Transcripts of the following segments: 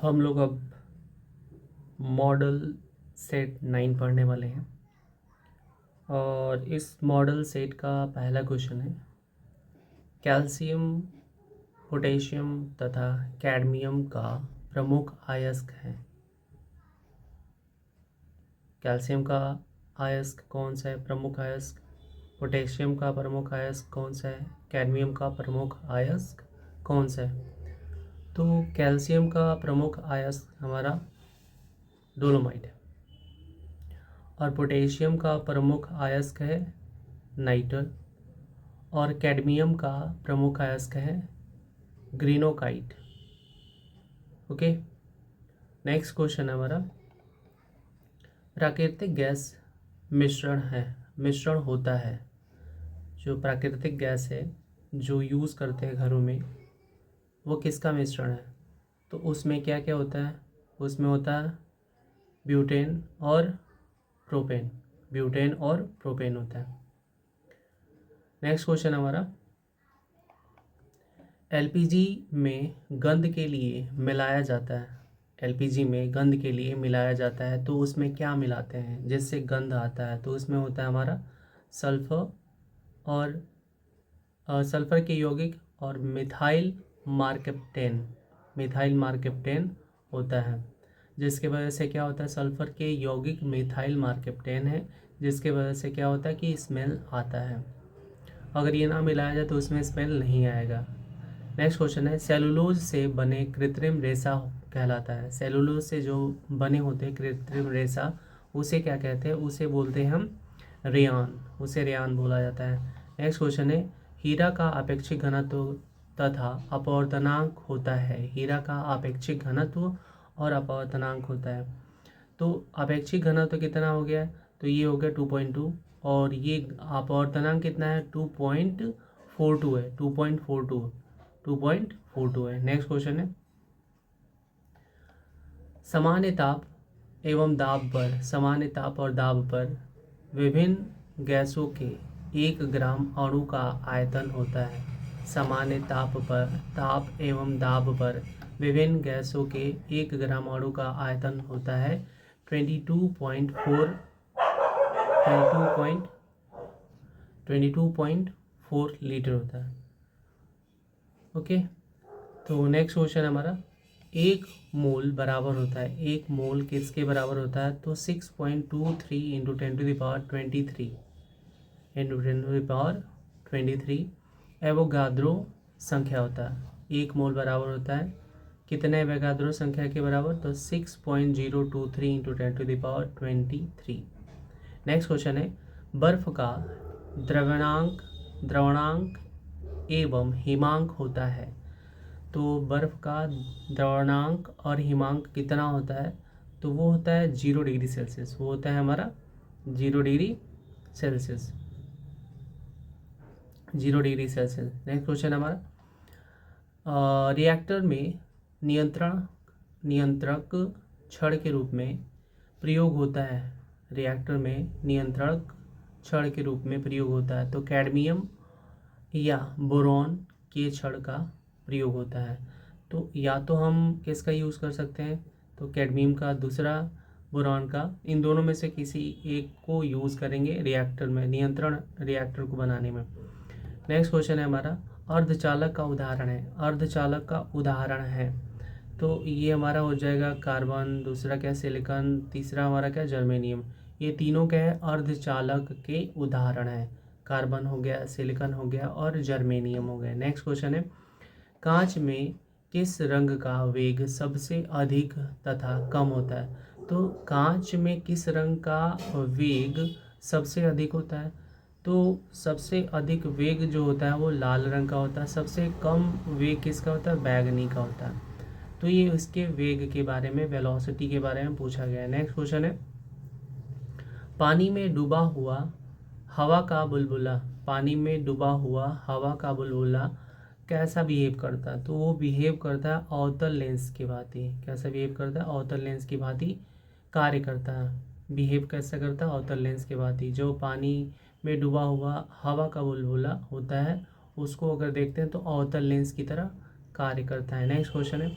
हम लोग अब मॉडल सेट 9 पढ़ने वाले हैं और इस मॉडल सेट का पहला क्वेश्चन है कैल्शियम, पोटेशियम तथा कैडमियम का प्रमुख अयस्क है। कैल्शियम का अयस्क कौन सा है? प्रमुख अयस्क। पोटेशियम का प्रमुख अयस्क कौन सा है? कैडमियम का प्रमुख अयस्क कौन सा है? तो कैल्शियम का प्रमुख अयस्क हमारा डोलोमाइट है और पोटेशियम का प्रमुख अयस्क है नाइटर और कैडमियम का प्रमुख अयस्क है ग्रीनोकाइट। ओके, नेक्स्ट क्वेश्चन है हमारा प्राकृतिक गैस मिश्रण होता है। जो प्राकृतिक गैस है जो यूज़ करते हैं घरों में वो किसका मिश्रण है? तो उसमें क्या क्या होता है? उसमें होता है ब्यूटेन और प्रोपेन। ब्यूटेन और प्रोपेन होता है। नेक्स्ट क्वेश्चन हमारा एलपीजी में गंध के लिए मिलाया जाता है। एलपीजी में गंध के लिए मिलाया जाता है तो उसमें क्या मिलाते हैं जिससे गंध आता है? तो उसमें होता है हमारा सल्फर और सल्फर के यौगिक और मिथाइल मार्केप्टेन होता है, जिसके वजह से क्या होता है? सल्फर के यौगिक मिथाइल मार्केप्टेन है, जिसके वजह से क्या होता है कि स्मेल आता है। अगर ये ना मिलाया जाए तो उसमें स्मेल नहीं आएगा। नेक्स्ट क्वेश्चन है सेलुलोज से बने कृत्रिम रेशा कहलाता है। सेलुलोज से जो बने होते हैं कृत्रिम रेशा उसे क्या कहते हैं? उसे बोलते हैं हम रेयान। उसे रेयान बोला जाता है। नेक्स्ट क्वेश्चन है हीरा का अपेक्षित घनत्व तथा अपवर्तनांक होता है। हीरा का अपेक्षित घनत्व और अपवर्तनांक होता है। तो अपेक्षित घनत्व कितना हो गया? तो ये हो गया 2.2 और ये अपवर्तनांक कितना है? 2.42 है। 2.42 है। नेक्स्ट क्वेश्चन है सामान्य ताप और दाब पर विभिन्न गैसों के 1 ग्राम अणु का आयतन होता है। सामान्य ताप एवं दाब पर विभिन्न गैसों के 1 ग्राम अणु का आयतन होता है 22.4 लीटर होता है। ओके, तो नेक्स्ट क्वेश्चन हमारा 1 मोल बराबर होता है। 1 मोल किसके बराबर होता है? तो 6.23 इंटू 10⁻23 एवोगाद्रो संख्या होता है। 1 मोल बराबर होता है कितने एवोगाद्रो संख्या के बराबर? तो 6.023 इंटू 10⁻23। नेक्स्ट क्वेश्चन है बर्फ का द्रवणांक एवं हिमांक होता है। तो बर्फ का द्रवणांक और हिमांक कितना होता है? तो वो होता है 0 डिग्री सेल्सियस। वो होता है हमारा 0 degree Celsius. 0 degree Celsius. Next question हमारा रिएक्टर में नियंत्रक छड़ के रूप में प्रयोग होता है। रिएक्टर में नियंत्रक छड़ के रूप में प्रयोग होता है। तो कैडमियम या बोरॉन के छड़ का प्रयोग होता है। तो या तो हम किसका यूज़ कर सकते हैं? तो कैडमियम का, दूसरा बोरॉन का। इन दोनों में से किसी एक को यूज़ करेंगे रिएक्टर में, नियंत्रण रिएक्टर को बनाने में। नेक्स्ट क्वेश्चन है हमारा अर्धचालक का उदाहरण है। तो ये हमारा हो जाएगा कार्बन, दूसरा क्या सिलिकॉन, तीसरा हमारा क्या जर्मेनियम। ये तीनों क्या है? अर्धचालक के उदाहरण है। कार्बन हो गया, सिलिकॉन हो गया और जर्मेनियम हो गया। नेक्स्ट क्वेश्चन है कांच में किस रंग का वेग सबसे अधिक तथा कम होता है? तो कांच में किस रंग का वेग सबसे अधिक होता है? तो सबसे अधिक वेग जो होता है वो लाल रंग का होता है। सबसे कम वेग किसका होता है? बैगनी का होता है। तो ये इसके वेग के बारे में, वेलोसिटी के बारे में पूछा गया है। नेक्स्ट क्वेश्चन है पानी में डूबा हुआ हवा का बुलबुला कैसा बिहेव करता है? तो वो बिहेव करता है अवतल लेंस की भांति। कैसा बिहेव करता है? अवतल लेंस की भांति कार्य करता है। बिहेव कैसा करता है? अवतल लेंस की भांति। जो पानी में डूबा हुआ हवा का बुलबुला होता है उसको अगर देखते हैं तो अवतल लेंस की तरह कार्य करता है। नेक्स्ट क्वेश्चन है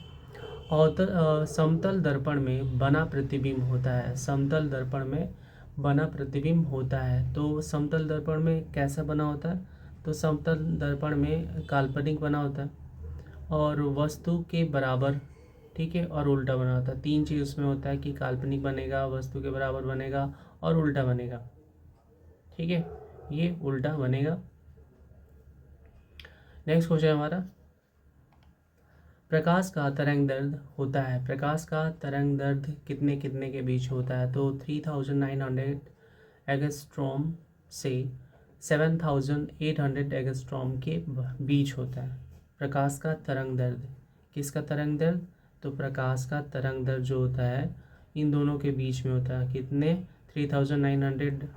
समतल दर्पण में बना प्रतिबिंब होता है। समतल दर्पण में बना प्रतिबिंब होता है। तो समतल दर्पण में कैसा बना होता है? तो समतल दर्पण में काल्पनिक बना होता है और वस्तु के बराबर, ठीक है, और उल्टा बना होता है। 3 चीज़ उसमें होता है कि काल्पनिक बनेगा, वस्तु के बराबर बनेगा और उल्टा बनेगा, ठीक है, ये उल्टा बनेगा। नेक्स्ट क्वेश्चन हमारा, प्रकाश का तरंग दैर्ध्य होता है। प्रकाश का तरंग दैर्ध्य कितने कितने के बीच होता है? तो 3900 एंगस्ट्रॉम से 7800 एंगस्ट्रॉम के बीच होता है प्रकाश का तरंग दैर्ध्य। किसका तरंग दैर्ध्य? तो प्रकाश का तरंग दैर्ध्य जो होता है इन दोनों के बीच में होता है। कितने? 3900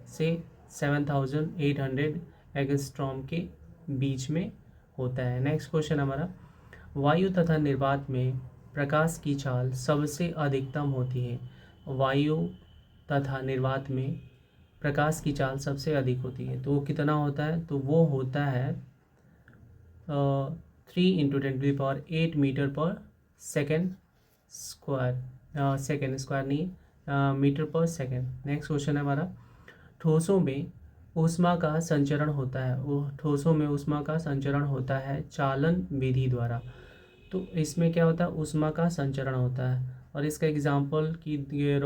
से 7800 एंगस्ट्रॉम के बीच में होता है। नेक्स्ट क्वेश्चन हमारा, वायु तथा निर्वात में प्रकाश की चाल सबसे अधिकतम होती है। वायु तथा निर्वात में प्रकाश की चाल सबसे अधिक होती है। तो वो कितना होता है? तो वो होता है 3 × 10⁸ मीटर पर सेकेंड स्क्वायर। सेकेंड स्क्वायर नहीं, मीटर पर सेकेंड। नेक्स्ट क्वेश्चन है हमारा, ठोसों में ऊष्मा का संचरण होता है। वो ठोसों में ऊष्मा का संचरण होता है चालन विधि द्वारा। तो इसमें क्या होता है? ऊष्मा का संचरण होता है। और इसका एग्जांपल कि ये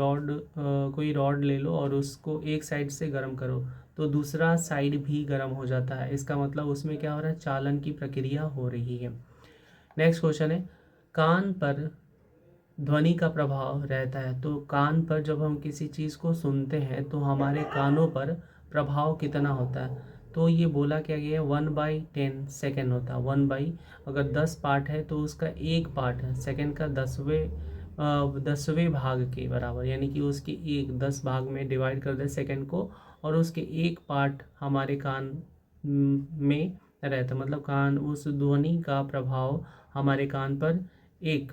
कोई रॉड ले लो और उसको एक साइड से गर्म करो तो दूसरा साइड भी गर्म हो जाता है। इसका मतलब उसमें क्या हो रहा है? चालन की प्रक्रिया हो रही है। नेक्स्ट क्वेश्चन है, कान पर ध्वनि का प्रभाव रहता है। तो कान पर जब हम किसी चीज़ को सुनते हैं तो हमारे कानों पर प्रभाव कितना होता है? तो ये बोला क्या गया है? 1/10 सेकेंड होता है। 1 अगर 10 पार्ट है तो उसका 1 पार्ट है सेकेंड का 10वें भाग के बराबर, यानी कि उसके 10 भाग में डिवाइड कर दे सेकेंड को और उसके 1 पार्ट हमारे कान में रहता है। मतलब कान, उस ध्वनि का प्रभाव हमारे कान पर 1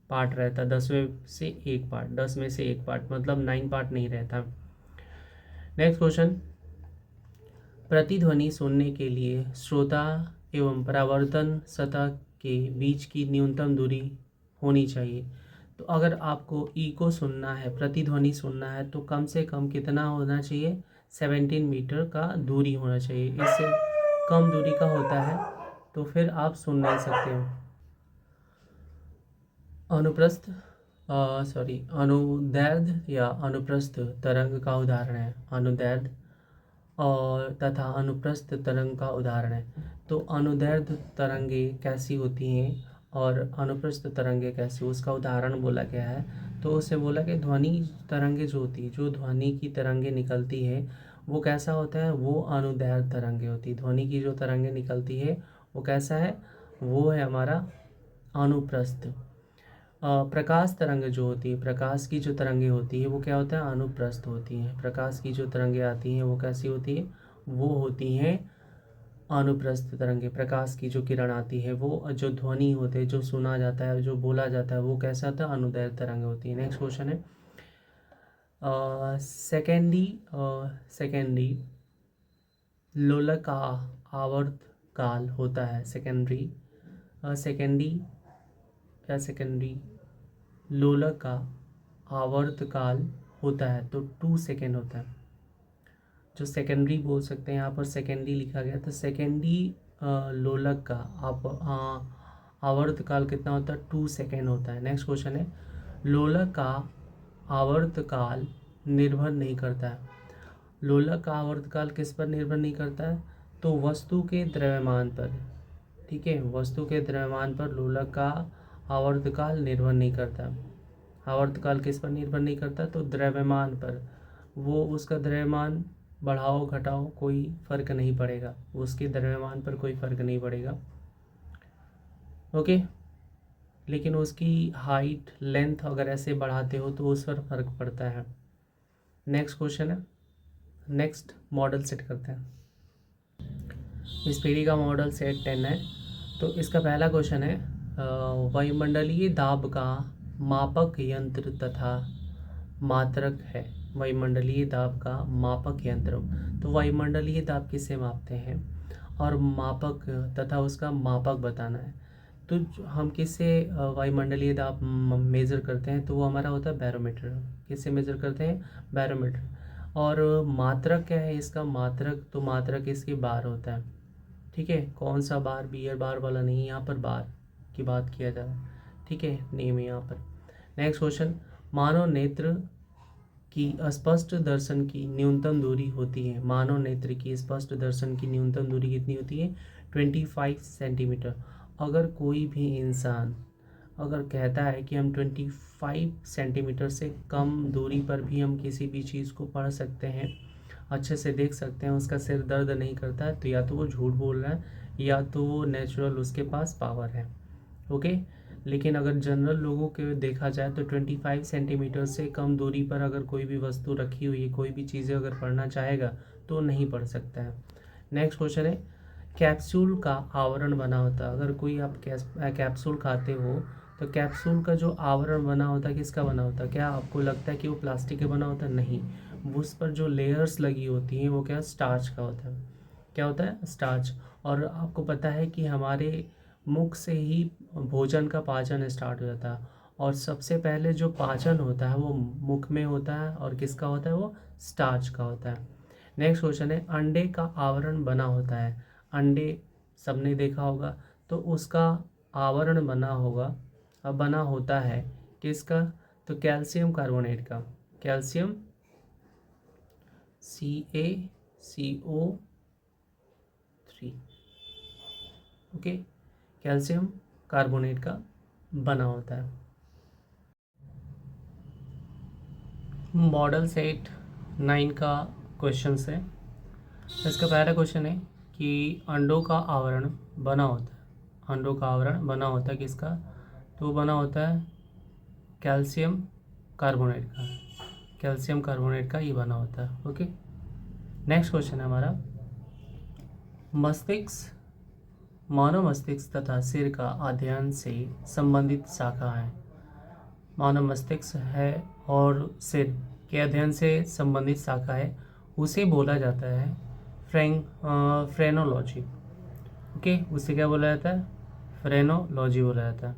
पार्ट रहता है। 10वें से 1 पार्ट, 10 में से 1 पार्ट, मतलब 9 पार्ट नहीं रहता। नेक्स्ट क्वेश्चन, प्रतिध्वनि सुनने के लिए श्रोता एवं परावर्तन सतह के बीच की न्यूनतम दूरी होनी चाहिए। तो अगर आपको इको सुनना है, प्रतिध्वनि सुनना है, तो कम से कम कितना होना चाहिए? 17 मीटर का दूरी होना चाहिए। इससे कम दूरी का होता है तो फिर आप सुन नहीं सकते हो। अनुदैर्ध्य या अनुप्रस्थ तरंग का उदाहरण है। अनुदैर्ध्य और तथा अनुप्रस्थ तरंग का उदाहरण है। तो अनुदैर्ध्य तरंगे कैसी होती हैं और अनुप्रस्थ तरंगे कैसी, उसका उदाहरण बोला गया है। तो उसे बोला कि ध्वनि तरंगे जो होती है, जो ध्वनि की तरंगे निकलती है वो कैसा होता है? वो अनुदैर्ध्य तरंगे होती है। ध्वनि की जो तरंगे निकलती है वो कैसा है? वो है हमारा अनुप्रस्थ। प्रकाश तरंग जो होती है, प्रकाश की जो तरंगे होती है वो क्या होता है? अनुप्रस्थ होती हैं। प्रकाश की जो तरंगे आती हैं वो कैसी होती है? वो होती हैं अनुप्रस्थ तरंगे। प्रकाश की जो किरण आती है वो, जो ध्वनि होते हैं, जो सुना जाता है, जो बोला जाता है, वो कैसा था? अनुदैर्ध्य तरंगे होती है। नेक्स्ट क्वेश्चन है, सेकेंडरी लोलक का आवर्त काल होता है। सेकेंडरी लोलक का आवर्त काल होता है तो 2 सेकेंड होता है। जो सेकेंडरी बोल सकते हैं यहाँ पर, सेकेंडरी लिखा गया तो सेकेंडरी लोलक का आवर्त काल कितना होता है? 2 सेकेंड होता है। नेक्स्ट क्वेश्चन है, लोलक का आवर्त काल निर्भर नहीं करता है। लोलक का आवर्त काल किस पर निर्भर नहीं करता है? तो वस्तु के द्रव्यमान पर, ठीक है, वस्तु के द्रव्यमान पर लोलक का आवर्तकाल निर्भर नहीं करता। आवर्तकाल किस पर निर्भर नहीं करता? तो द्रव्यमान पर। वो उसका द्रव्यमान बढ़ाओ घटाओ कोई फर्क नहीं पड़ेगा, उसके द्रव्यमान पर कोई फर्क नहीं पड़ेगा, ओके। लेकिन उसकी हाइट, लेंथ अगर ऐसे बढ़ाते हो तो उस पर फर्क पड़ता है। नेक्स्ट क्वेश्चन है, नेक्स्ट मॉडल सेट करते हैं। स्पीडी का मॉडल सेट 10 है। तो इसका पहला क्वेश्चन है, वायुमंडलीय दाब का मापक यंत्र तथा मात्रक है। वायुमंडलीय दाब का मापक यंत्र, तो वायुमंडलीय दाब किसे मापते हैं और मापक तथा उसका मापक बताना है। तो हम किससे वायुमंडलीय दाब मेज़र करते हैं, तो वो हमारा होता है बैरोमीटर। किससे मेज़र करते हैं? बैरोमीटर। और मात्रक क्या है इसका? मात्रक, तो मात्रक इसकी बार होता है। ठीक है, कौन सा बार? बियर बार वाला नहीं, यहाँ पर बार की बात किया जा रहा है। ठीक है, नेम है यहाँ पर। नेक्स्ट क्वेश्चन, मानव नेत्र की स्पष्ट दर्शन की न्यूनतम दूरी होती है। मानव नेत्र की स्पष्ट दर्शन की न्यूनतम दूरी कितनी होती है? 25 सेंटीमीटर। अगर कोई भी इंसान अगर कहता है कि हम 25 सेंटीमीटर से कम दूरी पर भी हम किसी भी चीज़ को पढ़ सकते हैं, अच्छे से देख सकते हैं, उसका सिर दर्द नहीं करता है, तो या तो वो झूठ बोल रहा है या तो वो नेचुरल उसके पास पावर है। ओके, लेकिन अगर जनरल लोगों के देखा जाए तो 25 सेंटीमीटर से कम दूरी पर अगर कोई भी वस्तु रखी हुई है, कोई भी चीज़ें अगर पढ़ना चाहेगा तो नहीं पढ़ सकता है। नेक्स्ट क्वेश्चन है, कैप्सूल का आवरण बना होता है। अगर कोई आप कैप्सूल खाते हो तो कैप्सूल का जो आवरण बना होता है किसका बना होता है? क्या आपको लगता है कि वो प्लास्टिक का बना होता है? नहीं, उस पर जो लेयर्स लगी होती हैं वो क्या? स्टार्च का होता है। क्या होता है? स्टार्च। और आपको पता है कि हमारे मुख से ही भोजन का पाचन स्टार्ट हो जाता है, और सबसे पहले जो पाचन होता है वो मुख में होता है, और किसका होता है? वो स्टार्च का होता है। नेक्स्ट क्वेश्चन है, अंडे का आवरण बना होता है। अंडे सबने देखा होगा, तो उसका आवरण बना होता है किसका? तो कैल्शियम कार्बोनेट का। Calcium CaCO3। Okay, calcium carbonate का बना होता है। मॉडल सेट 9 का क्वेश्चन है। इसका पहला क्वेश्चन है कि अंडों का आवरण बना होता है। अंडों का आवरण बना होता है किसका? तो बना होता है कैल्शियम कार्बोनेट का। कैल्शियम कार्बोनेट का ये बना होता है। ओके, नेक्स्ट क्वेश्चन है हमारा, मस्तिष्क, मानव मस्तिष्क तथा सिर का अध्ययन से संबंधित शाखा है। मानव मस्तिष्क है और सिर के अध्ययन से संबंधित शाखा है, उसे बोला जाता है फ्रेनोलॉजी। ओके, उसे क्या बोला जाता है? फ्रेनोलॉजी बोला जाता है।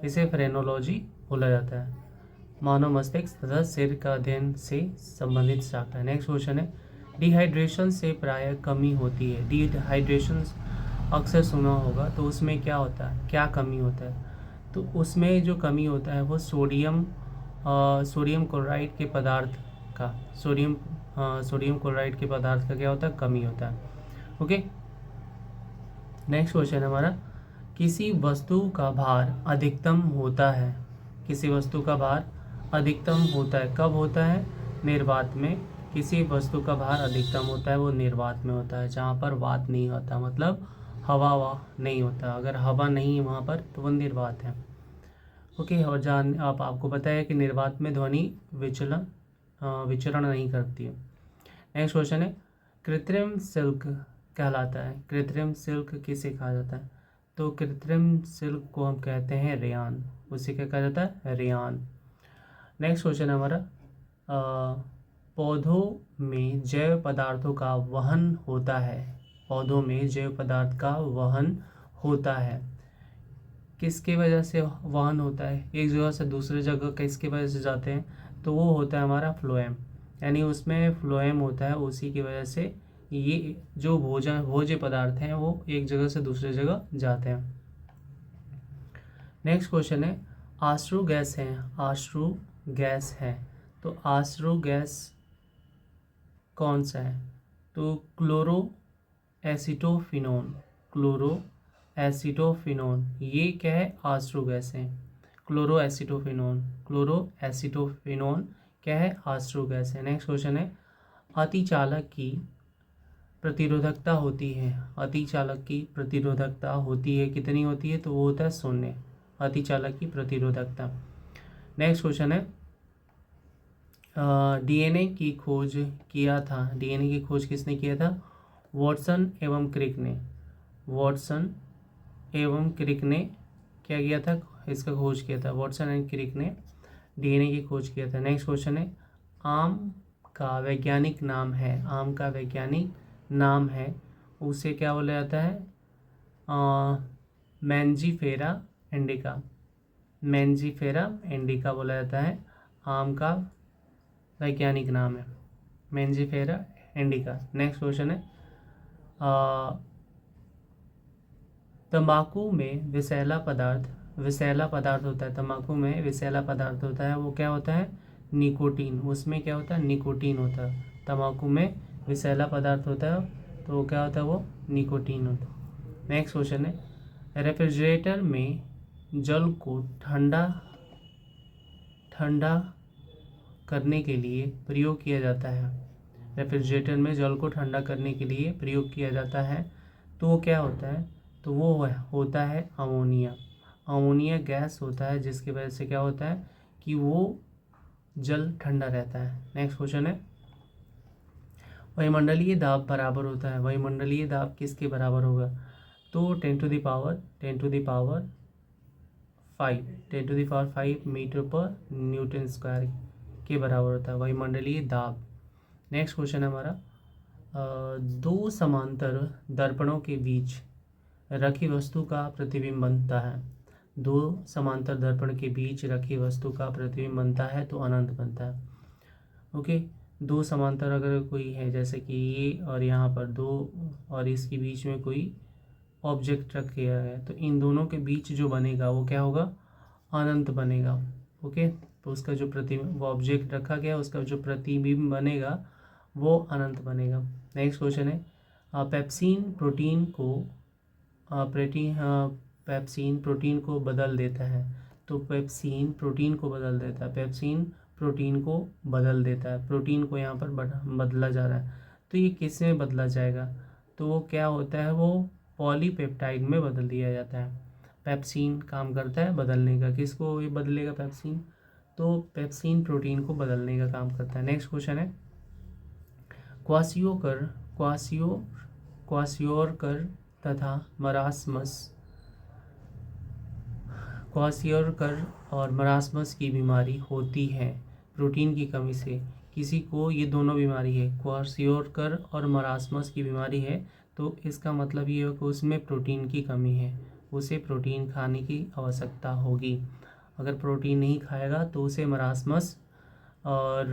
इसे फ्रेनोलॉजी बोला जाता है। मानव मस्तिष्क तथा सिर का अध्ययन से संबंधित शाखा है। नेक्स्ट क्वेश्चन है, डिहाइड्रेशन से प्रायः कमी होती है। डिहाइड्रेशन अक्सर सुना होगा, तो उसमें क्या होता है? क्या कमी होता है? तो उसमें जो कमी होता है वो सोडियम क्लोराइड के पदार्थ का सोडियम क्लोराइड के पदार्थ का क्या होता है? कमी होता है। ओके, नेक्स्ट क्वेश्चन है हमारा, किसी वस्तु का भार अधिकतम होता है। किसी वस्तु का भार अधिकतम होता है, कब होता है? निर्वात में। किसी वस्तु का भार अधिकतम होता है वो निर्वात में होता है, जहाँ पर वात नहीं होता, मतलब हवा नहीं होता। अगर हवा नहीं है वहाँ पर तो वो निर्वात है। ओके, और जान आपको पता है कि निर्वात में ध्वनि विचरण नहीं करती है। नेक्स्ट क्वेश्चन है, कृत्रिम सिल्क कहलाता है। कृत्रिम सिल्क किसे कहा जाता है? तो कृत्रिम सिल्क को हम कहते हैं रेयान। उसे क्या कहा जाता है? रेयान। नेक्स्ट क्वेश्चन है हमारा, पौधों में जैव पदार्थों का वहन होता है। पौधों में जैव पदार्थ का वहन होता है, किसकी वजह से वहन होता है? एक जगह से दूसरे जगह किसकी वजह से जाते हैं? तो वो होता है हमारा फ्लोएम, यानी उसमें फ्लोएम होता है, उसी की वजह से ये जो भोज्य पदार्थ हैं वो एक जगह से दूसरे जगह जाते हैं। नेक्स्ट क्वेश्चन है, आश्रु गैस है। आश्रु गैस है, तो आश्रु गैस कौन सा है? तो क्लोरो एसिटोफिनोन। क्लोरो एसिटोफिनोन, ये क्या है? आश्रु गैस है। क्लोरो एसिटोफिनोन, क्लोरो एसिटोफिनोन क्या है? आश्रु गैस है। नेक्स्ट क्वेश्चन है, अतिचालक की प्रतिरोधकता होती है। अतिचालक की प्रतिरोधकता होती है, कितनी होती है? तो वो होता है 0। अतिचालक की प्रतिरोधकता। नेक्स्ट क्वेश्चन है, डीएनए की खोज किया था। डीएनए की खोज किसने किया था? वॉटसन एवं क्रिक ने। वॉटसन एवं क्रिक ने क्या किया था? इसका खोज किया था। वॉटसन एंड क्रिक ने डीएनए की खोज किया था। नेक्स्ट क्वेश्चन है, आम का वैज्ञानिक नाम है। आम का वैज्ञानिक नाम है, उसे क्या बोला जाता है? मैंजीफेरा इंडिका, मैंजीफेरा इंडिका बोला जाता है, आम का वैज्ञानिक नाम है मैंजीफेरा इंडिका। नेक्स्ट क्वेश्चन है तंबाकू में विषैला पदार्थ, विषैला पदार्थ होता है, तंबाकू में विषैला पदार्थ होता है, वो क्या होता है, निकोटीन। उसमें क्या होता है, निकोटीन होता है। तंबाकू में विषैला पदार्थ होता है तो वो क्या होता है, वो निकोटीन होता है। नेक्स्ट क्वेश्चन है रेफ्रिजरेटर में जल को ठंडा करने के लिए प्रयोग किया जाता है, रेफ्रिजरेटर में जल को ठंडा करने के लिए प्रयोग किया जाता है तो वो क्या होता है, तो वो होता है अमोनिया। अमोनिया गैस होता है जिसकी वजह से क्या होता है कि वो जल ठंडा रहता है। नेक्स्ट क्वेश्चन है वायुमंडलीय दाब बराबर होता है, वायुमंडलीय दाब किसके बराबर होगा, तो 10⁵ मीटर पर न्यूटन स्क्वायर के बराबर होता है वायुमंडलीय दाब। नेक्स्ट क्वेश्चन है हमारा दो समांतर दर्पणों के बीच रखी वस्तु का प्रतिबिंब बनता है, दो समांतर दर्पण के बीच रखी वस्तु का प्रतिबिंब बनता है तो अनंत बनता है। ओके, दो समांतर अगर कोई है जैसे कि ये और यहाँ पर दो और इसके बीच में कोई ऑब्जेक्ट रख किया है तो इन दोनों के बीच जो बनेगा वो क्या होगा, अनंत बनेगा। ओके, तो उसका जो प्रतिबिंब, वो ऑब्जेक्ट रखा गया उसका जो प्रतिबिंब बनेगा वो अनंत बनेगा। नेक्स्ट क्वेश्चन है पेप्सिन प्रोटीन को पेप्सिन प्रोटीन को बदल देता है, तो पेप्सिन प्रोटीन को बदल देता है, पेप्सिन प्रोटीन को बदल देता है, प्रोटीन को यहाँ पर बदला जा रहा है तो ये किस में बदला जाएगा, तो वो क्या होता है, वो पॉलीपेप्टाइड में बदल दिया जाता है। पेप्सिन काम करता है बदलने का, किसको ये बदलेगा पेप्सिन, तो पेप्सिन प्रोटीन को बदलने का काम करता है। नेक्स्ट क्वेश्चन है क्वासियोरकर तथा क्वासियोरकर और मरासमस की बीमारी होती है प्रोटीन की कमी से, किसी को ये दोनों बीमारी है, क्वासियोरकर और मरासमस की बीमारी है तो इसका मतलब ये है कि उसमें प्रोटीन की कमी है, उसे प्रोटीन खाने की आवश्यकता होगी। अगर प्रोटीन नहीं खाएगा तो उसे मरासमस और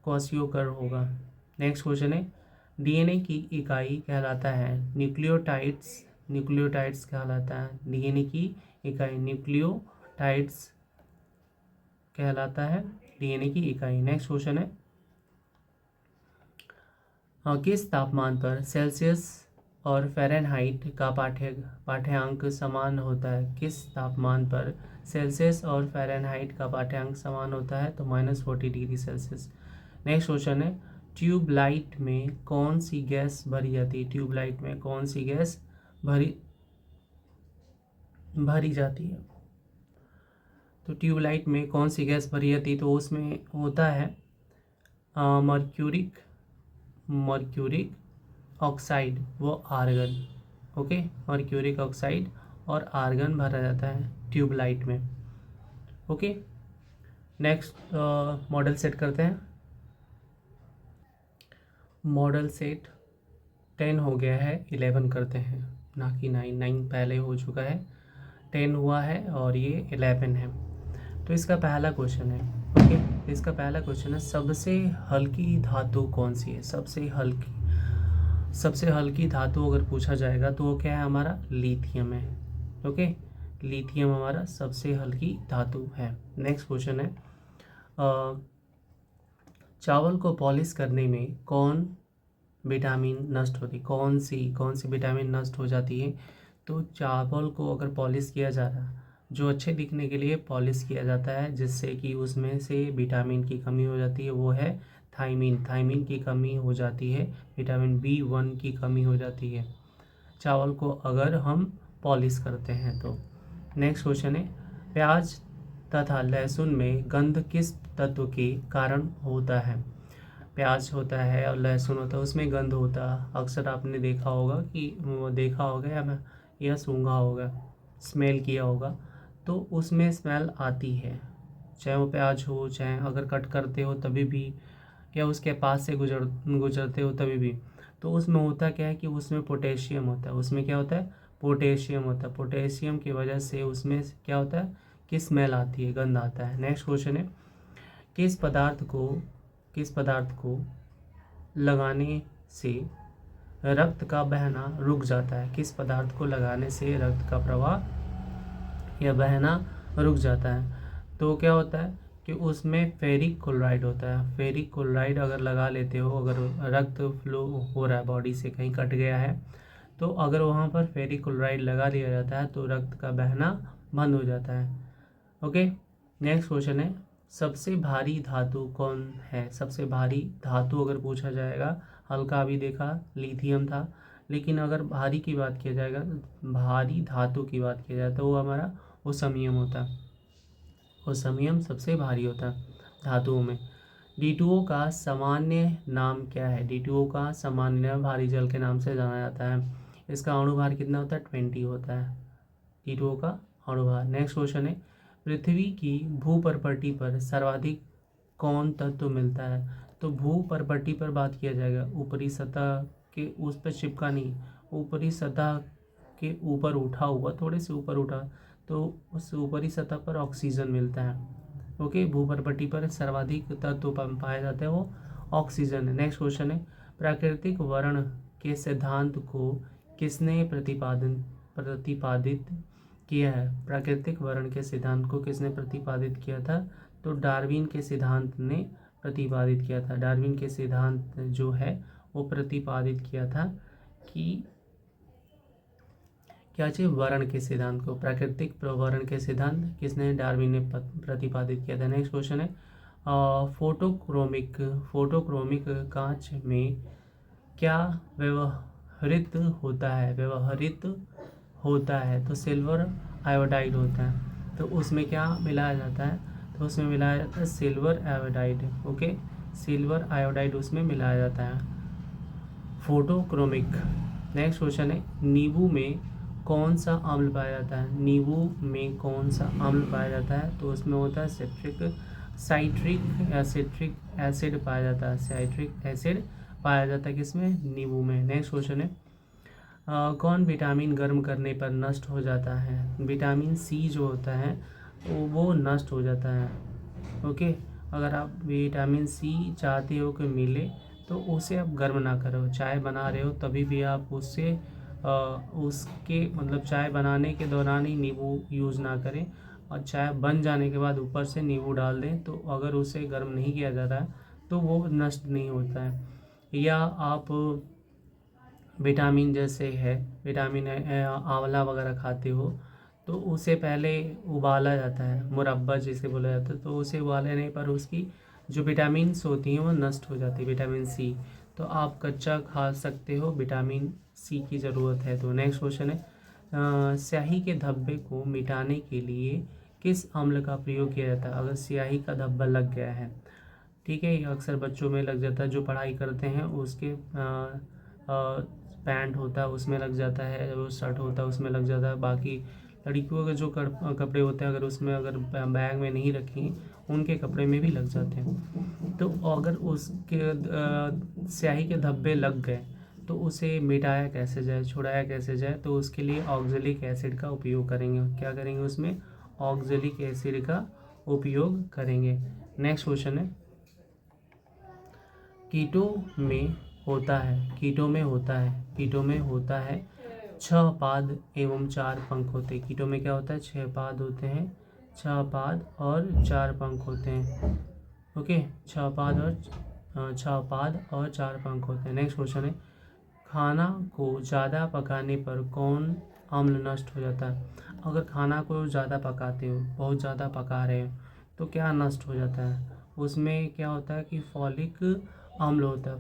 क्वासियोकर होगा। नेक्स्ट क्वेश्चन है डीएनए की इकाई कहलाता है न्यूक्लियोटाइड्स कहलाता है, डीएनए की इकाई न्यूक्लियोटाइड्स कहलाता है, डीएनए की इकाई। नेक्स्ट क्वेश्चन है किस तापमान पर सेल्सियस और फ़ारेनहाइट का पाठ्यांक समान होता है, किस तापमान पर सेल्सियस और फ़ारेनहाइट का पाठ्यांक समान होता है, तो -40 डिग्री सेल्सियस। नेक्स्ट क्वेश्चन है ट्यूबलाइट में कौन सी गैस भरी जाती है, ट्यूबलाइट में कौन सी गैस भरी जाती है, तो ट्यूबलाइट में कौन सी गैस भरी जाती है, तो उसमें होता है मर्क्यूरिक ऑक्साइड वो आर्गन। ओके, मर्क्यूरिक ऑक्साइड और आर्गन भरा जाता है ट्यूबलाइट में। ओके, नेक्स्ट मॉडल सेट करते हैं। मॉडल सेट 10 हो गया है, 11 करते हैं, ना कि 9 पहले हो चुका है, 10 हुआ है और ये 11 है। तो इसका पहला क्वेश्चन है, ओके, इसका पहला क्वेश्चन है सबसे हल्की धातु कौन सी है, सबसे हल्की धातु अगर पूछा जाएगा तो वो क्या है, हमारा लिथियम है। ओके, लिथियम हमारा सबसे हल्की धातु है। नेक्स्ट क्वेश्चन है चावल को पॉलिश करने में कौन विटामिन नष्ट होती, कौन सी विटामिन नष्ट हो जाती है, तो चावल को अगर पॉलिश किया जा रहा है, जो अच्छे दिखने के लिए पॉलिश किया जाता है जिससे कि उसमें से विटामिन की कमी हो जाती है, वो है थायमीन की कमी हो जाती है, विटामिन B1 की कमी हो जाती है चावल को अगर हम पॉलिश करते हैं तो। नेक्स्ट क्वेश्चन है प्याज तथा लहसुन में गंध किस तत्व के कारण होता है, प्याज होता है और लहसुन होता है उसमें गंध होता है, अक्सर आपने देखा होगा या सूंघा होगा, स्मेल किया होगा, तो उसमें स्मेल आती है, चाहे वो प्याज हो, चाहे अगर कट करते हो तभी भी, या उसके पास से गुजरते हो तभी भी। तो उसमें होता क्या है कि उसमें पोटेशियम होता है, उसमें क्या होता है, पोटेशियम होता है। पोटेशियम की वजह से उसमें क्या होता है कि स्मेल आती है, गंध आता है। नेक्स्ट क्वेश्चन है, किस पदार्थ को लगाने से रक्त का बहना रुक जाता है? किस पदार्थ को लगाने से रक्त का प्रवाह या बहना रुक जाता है? तो क्या होता है कि उसमें फेरिक क्लोराइड होता है। फेरिक क्लोराइड अगर लगा लेते हो, अगर रक्त फ्लो हो रहा है बॉडी से, कहीं कट गया है, तो अगर वहाँ पर फेरिक क्लोराइड लगा दिया जाता है तो रक्त का बहना बंद हो जाता है। ओके, नेक्स्ट क्वेश्चन है, सबसे भारी धातु कौन है? सबसे भारी धातु अगर पूछा जाएगा, हल्का अभी देखा लिथियम था, लेकिन अगर भारी की बात किया जाएगा, भारी धातु की बात किया जाए तो वो हमारा ओसमियम होता है। ओसमियम सबसे भारी होता है धातुओं में। D2O का सामान्य नाम क्या है? D2O का सामान्य नाम भारी जल के नाम से जाना जाता है। इसका अणुभार कितना होता है? 20 होता है D2O का अणुभार। नेक्स्ट क्वेश्चन है, पृथ्वी की भूपर्पटी पर सर्वाधिक कौन तत्व मिलता है? तो भूपर्पटी पर बात किया जाएगा, ऊपरी सतह के उस पर चिपका नहीं, ऊपरी सतह के ऊपर उठा हुआ, थोड़े से ऊपर उठा, तो उस ऊपरी सतह पर ऑक्सीजन मिलता है। ओके, भूपर्पटी पर सर्वाधिक तत्व पाया जाता है वो ऑक्सीजन है। नेक्स्ट क्वेश्चन है, प्राकृतिक वर्ण के सिद्धांत को किसने प्रतिपादित किया है? प्राकृतिक वर्ण के सिद्धांत को किसने प्रतिपादित किया था? तो डार्विन के सिद्धांत ने प्रतिपादित किया था। डार्विन के सिद्धांत जो है वो प्रतिपादित किया था कि क्या चाहिए? वर्ण के सिद्धांत को। प्राकृतिक वर्ण के सिद्धांत किसने? डार्विन ने प्रतिपादित किया था। नेक्स्ट क्वेश्चन है, फोटोक्रोमिक कांच में क्या व्यवहृत होता है? तो सिल्वर आयोडाइड होता है। तो उसमें क्या मिलाया जाता है? तो उसमें मिलाया जाता है silver iodide. Okay, silver iodide उसमें मिलाया जाता है, फोटोक्रोमिक। नेक्स्ट क्वेश्चन है, नींबू में कौन सा अम्ल पाया जाता है? नींबू में कौन सा अम्ल पाया जाता है? तो उसमें होता है साइट्रिक एसिड पाया जाता है। साइट्रिक एसिड पाया जाता है किसमें? नींबू में। नेक्स्ट क्वेश्चन है, कौन विटामिन गर्म करने पर नष्ट हो जाता है? विटामिन सी जो होता है वो नष्ट हो जाता है। ओके, अगर आप विटामिन सी चाहते हो कि मिले तो उसे आप गर्म ना करो। चाय बना रहे हो तभी भी आप उससे उसके मतलब चाय बनाने के दौरान ही नींबू यूज़ ना करें, और चाय बन जाने के बाद ऊपर से नींबू डाल दें। तो अगर उसे गर्म नहीं किया जाता है तो वो नष्ट नहीं होता है। या आप विटामिन जैसे है, विटामिन आंवला वगैरह खाते हो तो उसे पहले उबाला जाता है, मुरब्बा जिसे बोला जाता है, तो उसे उबालने पर उसकी जो विटामिन्स होती हैं वो नष्ट हो जाती है, विटामिन सी। तो आप कच्चा खा सकते हो, विटामिन सी की ज़रूरत है। तो नेक्स्ट क्वेश्चन है, स्याही के धब्बे को मिटाने के लिए किस अम्ल का प्रयोग किया जाता है? अगर स्याही का धब्बा लग गया है, ठीक है, ये अक्सर बच्चों में लग जाता है, जो पढ़ाई करते हैं उसके पैंट होता है उसमें लग जाता है, वो शर्ट होता है उसमें लग जाता है, बाकी लड़कियों के जो कपड़े होते हैं अगर उसमें अगर बैग में नहीं रखें उनके कपड़े में भी लग जाते हैं। तो अगर उसके स्याही के धब्बे लग गए तो उसे मिटाया कैसे जाए, छुड़ाया कैसे जाए? तो उसके लिए ऑक्जेलिक एसिड का उपयोग करेंगे। क्या करेंगे? उसमें ऑक्जेलिक एसिड का उपयोग करेंगे। नेक्स्ट क्वेश्चन है, कीटों में होता है 6 पाद एवं 4 पंख होते हैं। कीटों में क्या होता है? 6 पाद होते हैं, 6 पाद और 4 पंख होते हैं। ओके, 6 पाद और 4 पंख होते हैं। नेक्स्ट क्वेश्चन है, खाना को ज़्यादा पकाने पर कौन अम्ल नष्ट हो जाता है? अगर खाना को ज़्यादा पकाते हो, बहुत ज़्यादा पका रहे हो, तो क्या नष्ट हो जाता है? उसमें क्या होता है कि फॉलिक अम्ल होता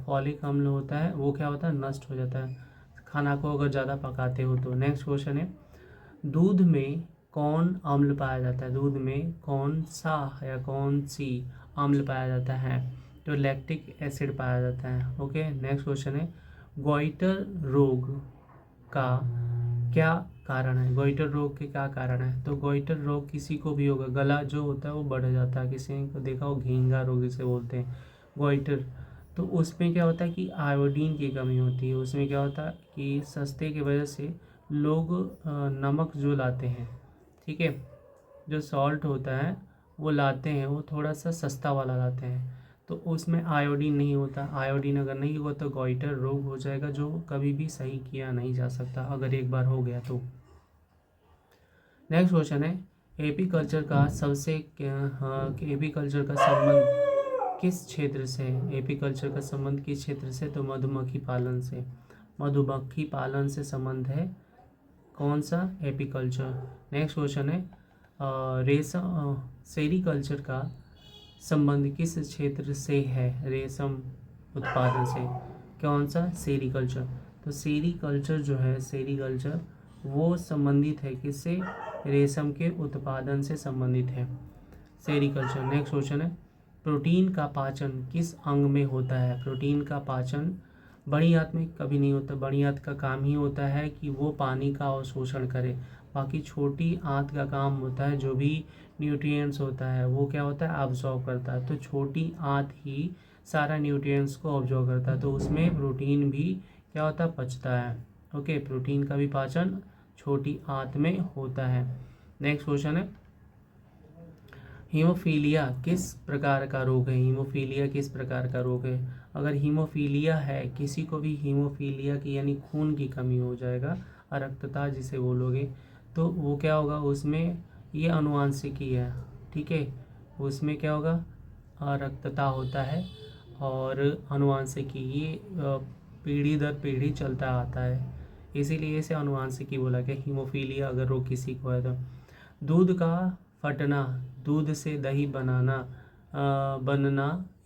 है, वो क्या होता है? नष्ट हो जाता है खाना को अगर ज़्यादा पकाते हो तो। नेक्स्ट क्वेश्चन है, दूध में कौन अम्ल पाया जाता है? दूध में कौन सा या कौन सी अम्ल पाया जाता है? तो लैक्टिक एसिड पाया जाता है। ओके, नेक्स्ट क्वेश्चन है, गोइटर रोग का क्या कारण है? गोइटर रोग के क्या कारण है? तो गोइटर रोग किसी को भी होगा, गला जो होता है वो बढ़ जाता है, किसी को देखा हो घेंगा रोग जिसे बोलते हैं गोइटर, तो उसमें क्या होता है कि आयोडीन की कमी होती है। उसमें क्या होता है कि सस्ते की वजह से लोग नमक जो लाते हैं, ठीक है, जो सॉल्ट होता है वो लाते हैं, वो थोड़ा सा सस्ता वाला लाते हैं, तो उसमें आयोडीन नहीं होता। आयोडीन अगर नहीं हुआ तो गॉइटर रोग हो जाएगा, जो कभी भी सही किया नहीं जा सकता अगर एक बार हो गया तो। नेक्स्ट क्वेश्चन है, एपी कल्चर का एपी कल्चर का संबंध किस क्षेत्र से है? एपी कल्चर का संबंध किस क्षेत्र से? तो मधुमक्खी पालन से। मधुमक्खी पालन से संबंध है कौन सा? एपीकल्चर। नेक्स्ट क्वेश्चन है, रेशम सेरीकल्चर का संबंध किस क्षेत्र से है? रेशम उत्पादन से। कौन सा? सेरीकल्चर। तो सेरीकल्चर जो है, सेरीकल्चर वो संबंधित है किससे? रेशम के उत्पादन से संबंधित है सेरीकल्चर। नेक्स्ट क्वेश्चन है, प्रोटीन का पाचन किस अंग में होता है? प्रोटीन का पाचन बड़ी आंत में कभी नहीं होता। बड़ी आंत का काम ही होता है कि वो पानी का अवशोषण करे, बाकी छोटी आंत का काम होता है जो भी न्यूट्रिएंट्स होता है वो क्या होता है? ऑब्जॉर्व करता है। तो छोटी आंत ही सारा न्यूट्रिएंट्स को ऑब्जॉर्व करता है, तो उसमें प्रोटीन भी क्या होता है? पचता है। ओके, प्रोटीन का भी पाचन छोटी आंत में होता है। नेक्स्ट क्वेश्चन है, हीमोफीलिया किस प्रकार का रोग है? हीमोफीलिया किस प्रकार का रोग है? अगर हीमोफीलिया है, किसी को भी हीमोफीलिया की यानी खून की कमी हो जाएगा, अरक्तता जिसे बोलोगे, तो वो क्या होगा? उसमें ये आनुवांशिकी है, ठीक है, उसमें क्या होगा? अरक्तता होता है और आनुवांशिकी, ये पीढ़ी दर पीढ़ी चलता आता है, इसीलिए इसे आनुवांशिकी बोला गया। हीमोफीलिया अगर रोग किसी को है तो। दूध का फटना, दूध से दही बनना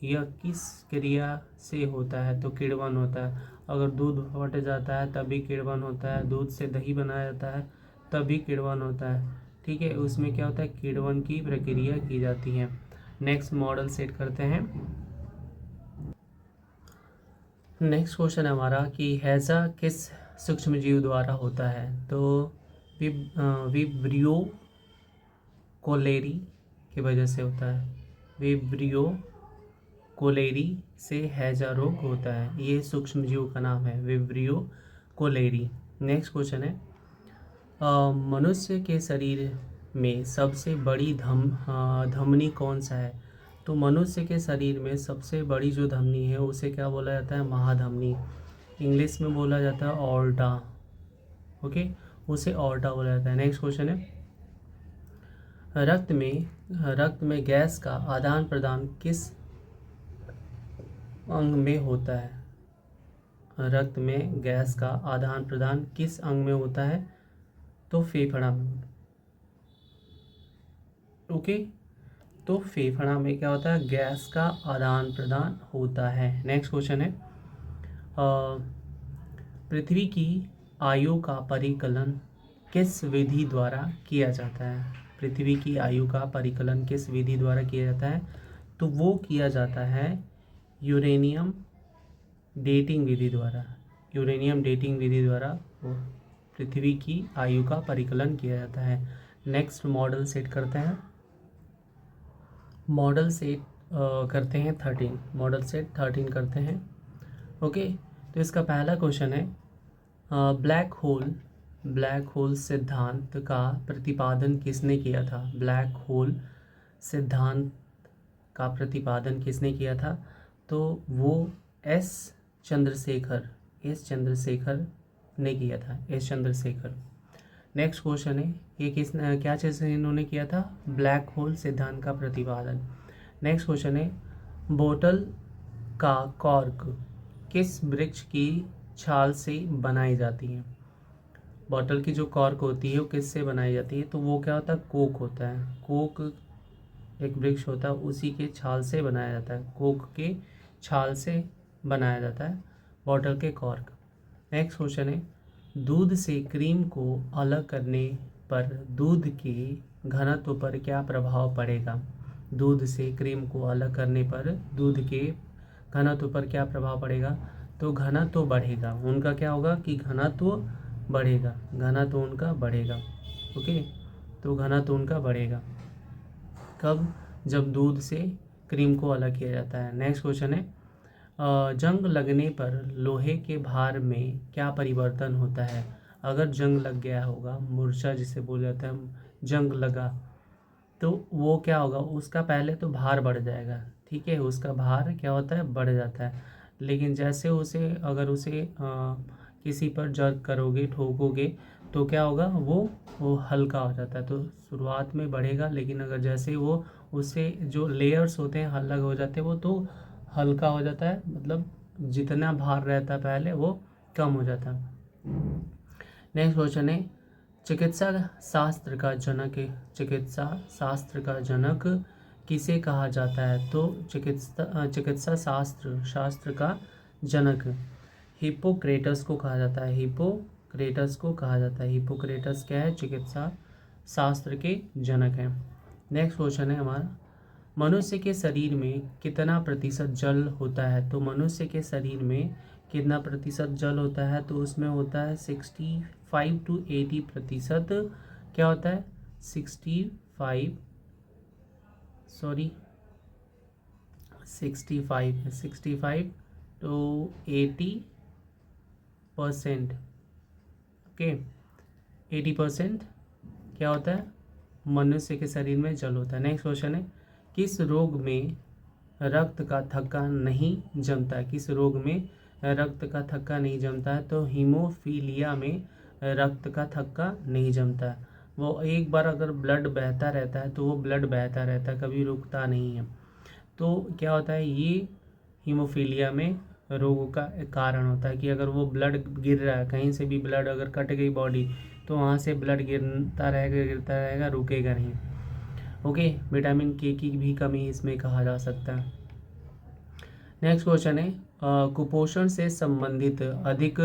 यह किस क्रिया से होता है? तो किण्वन होता है। अगर दूध फट जाता है तभी किण्वन होता है, दूध से दही बनाया जाता है तभी किण्वन होता है, ठीक है, उसमें क्या होता है? किण्वन की प्रक्रिया की जाती है। नेक्स्ट मॉडल सेट करते हैं। नेक्स्ट क्वेश्चन है हमारा कि हैजा किस सूक्ष्म जीव द्वारा होता है? तो विब्रियो कोलेरी की वजह से होता है। विब्रियो कोलेरी से हैजा रोग होता है, ये सूक्ष्म जीव का नाम है, विब्रियो कोलेरी। नेक्स्ट क्वेश्चन है, मनुष्य के शरीर में सबसे बड़ी धमनी कौन सा है? तो मनुष्य के शरीर में सबसे बड़ी जो धमनी है उसे क्या बोला जाता है? महाधमनी। इंग्लिश में बोला जाता है ऑर्टा, ओके, उसे ऑर्टा बोला जाता है। नेक्स्ट क्वेश्चन है, रक्त में गैस का आदान प्रदान किस अंग में होता है? रक्त में गैस का आदान प्रदान किस अंग में होता है? तो फेफड़ा में। ओके, तो फेफड़ा में क्या होता है? गैस का आदान प्रदान होता है। नेक्स्ट क्वेश्चन है, पृथ्वी की आयु का परिकलन किस विधि द्वारा किया जाता है? पृथ्वी की आयु का परिकलन किस विधि द्वारा किया जाता है? तो वो किया जाता है यूरेनियम डेटिंग विधि द्वारा। यूरेनियम डेटिंग विधि द्वारा वो पृथ्वी की आयु का परिकलन किया जाता है। नेक्स्ट मॉडल सेट करते हैं। मॉडल सेट करते हैं 13, मॉडल सेट 13 करते हैं। ओके, तो इसका पहला क्वेश्चन है, ब्लैक होल सिद्धांत का प्रतिपादन किसने किया था? ब्लैक होल सिद्धांत का प्रतिपादन किसने किया था? तो वो एस चंद्रशेखर ने किया था, एस चंद्रशेखर। नेक्स्ट क्वेश्चन है, ये क्या चीज़ इन्होंने किया था? ब्लैक होल सिद्धांत का प्रतिपादन। नेक्स्ट क्वेश्चन है, बोतल का कॉर्क किस वृक्ष की छाल से बनाई जाती है? बॉटल की जो कॉर्क होती है वो किससे बनाई जाती है? तो वो क्या होता है? कोक होता है। कोक एक वृक्ष होता है, उसी के छाल से बनाया जाता है, कोक के छाल से बनाया जाता है बॉटल के कॉर्क। नेक्स्ट क्वेश्चन है, दूध से क्रीम को अलग करने पर दूध के घनत्व पर क्या प्रभाव पड़ेगा? दूध से क्रीम को अलग करने पर दूध के घनत्व पर क्या प्रभाव पड़ेगा? तो घनत्व बढ़ेगा, उनका क्या होगा कि घनत्व बढ़ेगा, घनत्व उनका बढ़ेगा। ओके, तो घनत्व उनका बढ़ेगा कब? जब दूध से क्रीम को अलग किया जाता है। नेक्स्ट क्वेश्चन है, जंग लगने पर लोहे के भार में क्या परिवर्तन होता है? अगर जंग लग गया होगा, मूर्छा जिसे बोल जाता है, जंग लगा, तो वो क्या होगा, उसका पहले तो भार बढ़ जाएगा, ठीक है, उसका भार क्या होता है, बढ़ जाता है। लेकिन जैसे उसे अगर उसे किसी पर जर्क करोगे, ठोकोगे, तो क्या होगा, वो हल्का हो जाता है। तो शुरुआत में बढ़ेगा, लेकिन अगर जैसे वो उससे जो लेयर्स होते हैं अलग हो जाते हैं, वो तो हल्का हो जाता है, मतलब जितना भार रहता है पहले वो कम हो जाता है। नेक्स्ट क्वेश्चन है, चिकित्सा शास्त्र का जनक, चिकित्सा शास्त्र का जनक किसे कहा जाता है? तो चिकित्सा शास्त्र का जनक हिप्पोक्रेटस को कहा जाता है, हिप्पोक्रेटस को कहा जाता है। हिप्पोक्रेटस क्या है, चिकित्सा शास्त्र के जनक हैं। नेक्स्ट क्वेश्चन है हमारा, मनुष्य के शरीर में कितना प्रतिशत जल होता है? तो मनुष्य के शरीर में कितना प्रतिशत जल होता है? तो उसमें होता है 65 to 80%। क्या होता है, 65 to 80%। ओके, 80% क्या होता है, मनुष्य के शरीर में जल होता है। नेक्स्ट क्वेश्चन है, किस रोग में रक्त का थक्का नहीं जमता है? किस रोग में रक्त का थक्का नहीं जमता है? तो हीमोफीलिया में रक्त का थक्का नहीं जमता है। वो एक बार अगर ब्लड बहता रहता है तो वो ब्लड बहता रहता है, कभी रुकता नहीं है। तो क्या होता है, ये हीमोफीलिया में रोगों का कारण होता है कि अगर वो ब्लड गिर रहा है, कहीं से भी ब्लड अगर कट गई बॉडी, तो वहाँ से ब्लड गिरता रहेगा, रुकेगा नहीं। ओके, विटामिन के की भी कमी इसमें कहा जा सकता है। नेक्स्ट क्वेश्चन है, कुपोषण से संबंधित अधिक,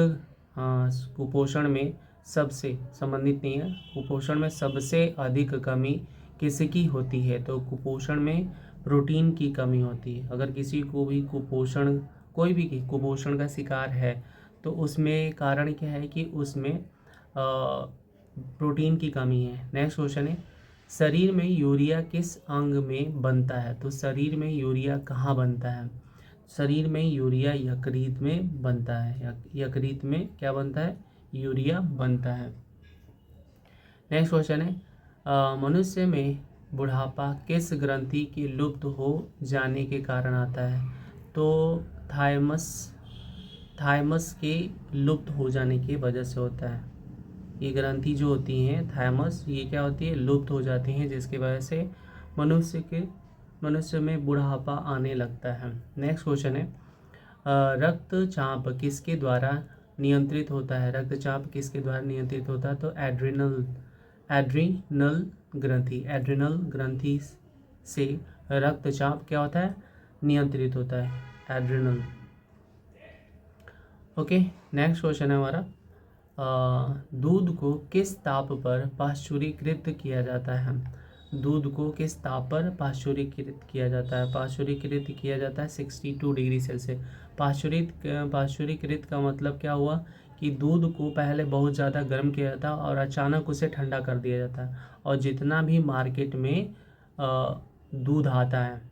कुपोषण में सबसे संबंधित नहीं है, कुपोषण में सबसे अधिक कमी किसकी होती है? तो कुपोषण में प्रोटीन की कमी होती है। अगर किसी को भी कुपोषण, कोई भी कुपोषण का शिकार है, तो उसमें कारण क्या है कि उसमें प्रोटीन की कमी है। नेक्स्ट क्वेश्चन है, शरीर में यूरिया किस अंग में बनता है? तो शरीर में यूरिया कहाँ बनता है? शरीर में यूरिया यकृत में बनता है, यकृत में क्या बनता है, यूरिया बनता है। नेक्स्ट क्वेश्चन है, मनुष्य में बुढ़ापा किस ग्रंथि के लुप्त हो जाने के कारण आता है? तो थायमस के लुप्त हो जाने की वजह से होता है। ये ग्रंथि जो होती हैं थायमस, ये क्या होती है, लुप्त हो जाती हैं, जिसकी वजह से मनुष्य में बुढ़ापा आने लगता है। नेक्स्ट क्वेश्चन है, रक्तचाप किसके द्वारा नियंत्रित होता है? रक्तचाप किसके द्वारा नियंत्रित होता है? तो एड्रिनल ग्रंथि से रक्तचाप क्या होता है, नियंत्रित होता है, एड्रिनल। ओके, नेक्स्ट क्वेश्चन है हमारा, दूध को किस ताप पर पाश्चुरीकृत किया जाता है? दूध को किस ताप पर पाश्चुरीकृत किया जाता है? पाश्चुरीकृत किया जाता है 62 डिग्री सेल्सियस। पाश्चुरीकृत का मतलब क्या हुआ कि दूध को पहले बहुत ज़्यादा गर्म किया जाता है और अचानक उसे ठंडा कर दिया जाता है। और जितना भी मार्केट में दूध आता है,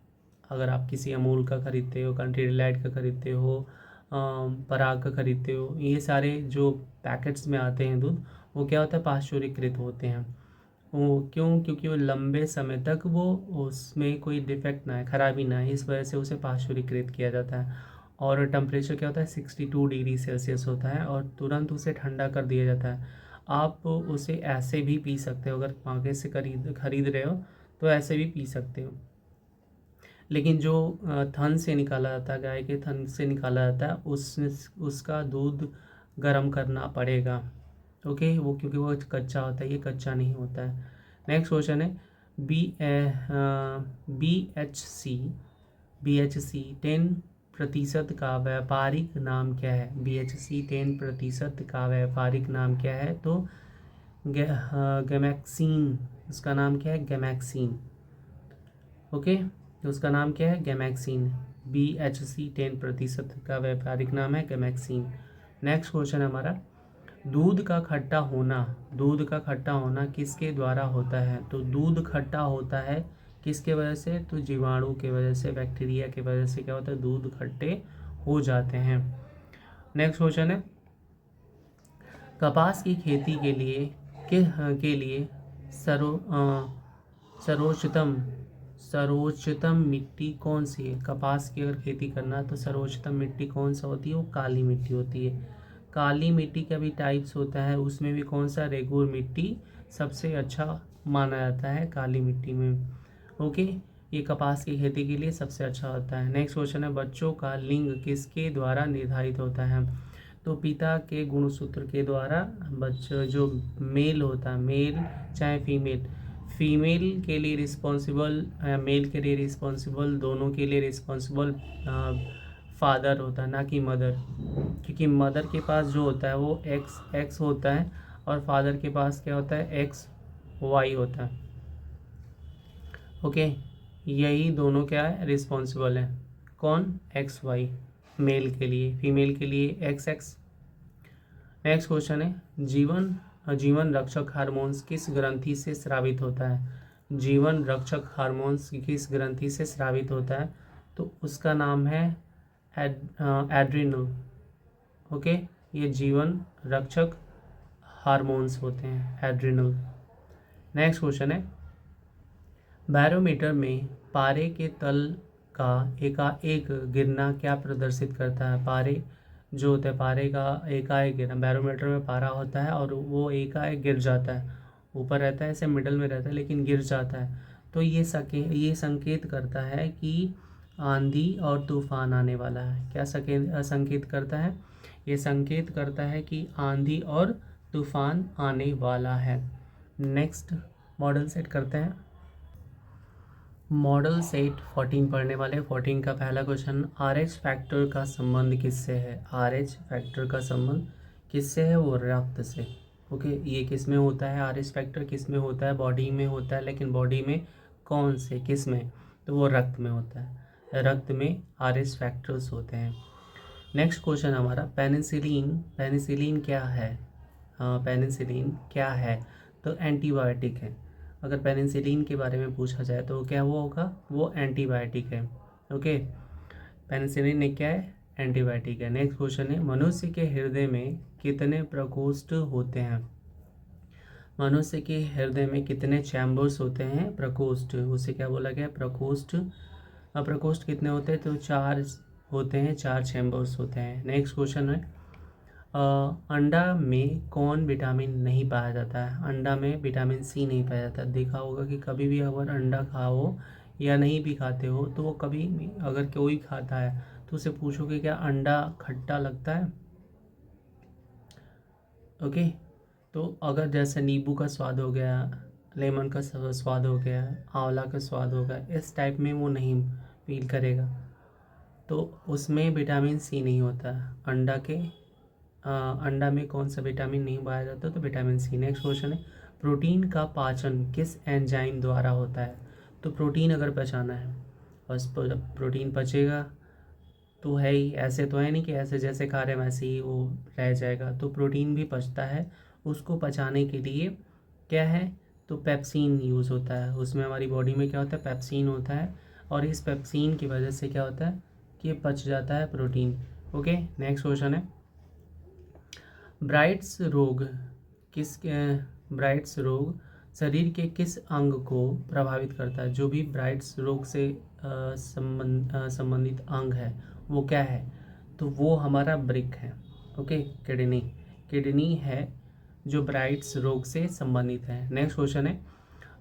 अगर आप किसी अमूल का खरीदते हो, कंट्री डिलाइट का खरीदते हो, पराग का खरीदते हो, ये सारे जो पैकेट्स में आते हैं दूध, वो क्या होता है, पाश्चुरीकृत होते हैं। वो क्यों? क्योंकि वो लंबे समय तक वो उसमें कोई डिफेक्ट ना है, खराबी ना है, इस वजह से उसे पाश्चुरीकृत किया जाता है। और टेम्परेचर क्या होता है, 62 डिग्री सेल्सियस होता है, और तुरंत उसे ठंडा कर दिया जाता है। आप उसे ऐसे भी पी सकते हो, अगर मार्केट से खरीद रहे हो तो ऐसे भी पी सकते हो। लेकिन जो थन से निकाला जाता है, गाय के थन से निकाला जाता है, उसका दूध गर्म करना पड़ेगा। ओके, वो क्योंकि वो कच्चा होता है, ये कच्चा नहीं होता है। नेक्स्ट क्वेश्चन है, बी एच सी 10% का व्यापारिक नाम क्या है? BHC 10% का व्यापारिक नाम क्या है? तो गैमेक्सिन, उसका नाम क्या है, गैमेक्सिन। ओके, तो उसका नाम क्या है, गैमेक्सिन। BHC 10% का व्यापारिक नाम है गैमेक्सिन। नेक्स्ट क्वेश्चन हमारा, दूध का खट्टा होना किसके द्वारा होता है? तो दूध खट्टा होता है किसके वजह से? तो जीवाणु के वजह से, बैक्टीरिया के वजह से क्या होता है, दूध खट्टे हो जाते हैं। नेक्स्ट क्वेश्चन है, कपास की खेती के लिए सरो सर्वोच्चतम सर्वोच्चतम मिट्टी कौन सी है? कपास की अगर खेती करना है तो सर्वोच्चतम मिट्टी कौन सा होती है? वो काली मिट्टी होती है। काली मिट्टी का भी टाइप्स होता है, उसमें भी कौन सा? रेगुर मिट्टी सबसे अच्छा माना जाता है काली मिट्टी में। ओके, ये कपास की खेती के लिए सबसे अच्छा होता है। नेक्स्ट क्वेश्चन है, बच्चों का लिंग किसके द्वारा निर्धारित होता है? तो पिता के गुणसूत्र के द्वारा बच्चा जो मेल होता है, मेल चाहे फीमेल, फीमेल के लिए रिस्पॉन्सिबल, मेल के लिए रिस्पॉन्सिबल, दोनों के लिए रिस्पॉन्सिबल फादर होता है, ना कि मदर। क्योंकि मदर के पास जो होता है वो एक्स एक्स होता है और फादर के पास क्या होता है? एक्स वाई होता है। ओके, यही दोनों क्या है? रिस्पॉन्सिबल है। कौन? एक्स वाई मेल के लिए, फीमेल के लिए एक्स एक्स। नेक्स्ट क्वेश्चन है, जीवन रक्षक हार्मोन्स किस ग्रंथि से स्रावित होता है? जीवन रक्षक हार्मोन्स किस ग्रंथि से स्रावित होता है? तो उसका नाम है एड्रिनल। ओके, ये जीवन रक्षक हार्मोन्स होते हैं, एड्रिनल। नेक्स्ट क्वेश्चन है, बैरोमीटर में पारे के तल का एकाएक गिरना क्या प्रदर्शित करता है? पारे जो होता है, पारे का एकाएक गिरना, बैरोमीटर में पारा होता है और वो एकाएक गिर जाता है, ऊपर रहता है, ऐसे मिडल में रहता है लेकिन गिर जाता है, तो ये संकेत करता है कि आंधी और तूफान आने वाला है। क्या संकेत करता है? ये संकेत करता है कि आंधी और तूफान आने वाला है। नेक्स्ट मॉडल सेट करते हैं। मॉडल सेट 14 पढ़ने वाले। 14 का पहला क्वेश्चन, RH फैक्टर का संबंध किससे है? RH फैक्टर का संबंध किससे है? वो रक्त से। ओके, ये किस में होता है? RH फैक्टर किस में होता है? बॉडी में होता है, लेकिन बॉडी में कौन से, किस में? तो वो रक्त में होता है, रक्त में RH फैक्टर्स होते हैं। नेक्स्ट क्वेश्चन हमारा, पेनिसिलिन क्या है? पेनिसिलिन क्या है? तो एंटीबायोटिक है। अगर पेनिसिलिन के बारे में पूछा जाए तो क्या वो होगा? वो एंटीबायोटिक है। ओके, पेनिसिलिन एक क्या है? एंटीबायोटिक है। नेक्स्ट क्वेश्चन है, मनुष्य के हृदय में कितने प्रकोष्ठ होते हैं? मनुष्य के हृदय में कितने चैम्बर्स होते हैं? प्रकोष्ठ, उसे क्या बोला गया? प्रकोष्ठ। प्रकोष्ठ कितने होते हैं? तो 4 होते हैं, 4 चैम्बर्स होते हैं। नेक्स्ट क्वेश्चन है, अंडा में कौन विटामिन नहीं पाया जाता है? अंडा में विटामिन सी नहीं पाया जाता। देखा होगा कि कभी भी अगर अंडा खाओ या नहीं भी खाते हो तो वो कभी भी अगर कोई खाता है तो उसे पूछोगे क्या अंडा खट्टा लगता है? ओके, तो अगर जैसे नींबू का स्वाद हो गया, लेमन का स्वाद हो गया, आंवला का स्वाद होगा, इस टाइप में वो नहीं फील करेगा, तो उसमें विटामिन सी नहीं होता। अंडा में कौन सा विटामिन नहीं पाया जाता? तो विटामिन सी। नेक्स्ट क्वेश्चन है, प्रोटीन का पाचन किस एंजाइम द्वारा होता है? तो प्रोटीन अगर पचाना है, बस प्रोटीन पचेगा तो है ही, ऐसे तो है नहीं कि ऐसे जैसे खा रहे हैं वैसे ही वो रह जाएगा, तो प्रोटीन भी पचता है। उसको पचाने के लिए क्या है? तो पेप्सिन यूज़ होता है, उसमें हमारी बॉडी में क्या होता है? पेप्सिन होता है, और इस पेप्सिन की वजह से क्या होता है कि ये पच जाता है प्रोटीन। ओके, नेक्स्ट क्वेश्चन है, ब्राइट्स रोग ब्राइट्स रोग शरीर के किस अंग को प्रभावित करता है? जो भी ब्राइट्स रोग से संबंधित अंग है वो क्या है? तो वो हमारा ब्रिक है। ओके, किडनी है जो ब्राइट्स रोग से संबंधित है। नेक्स्ट क्वेश्चन है,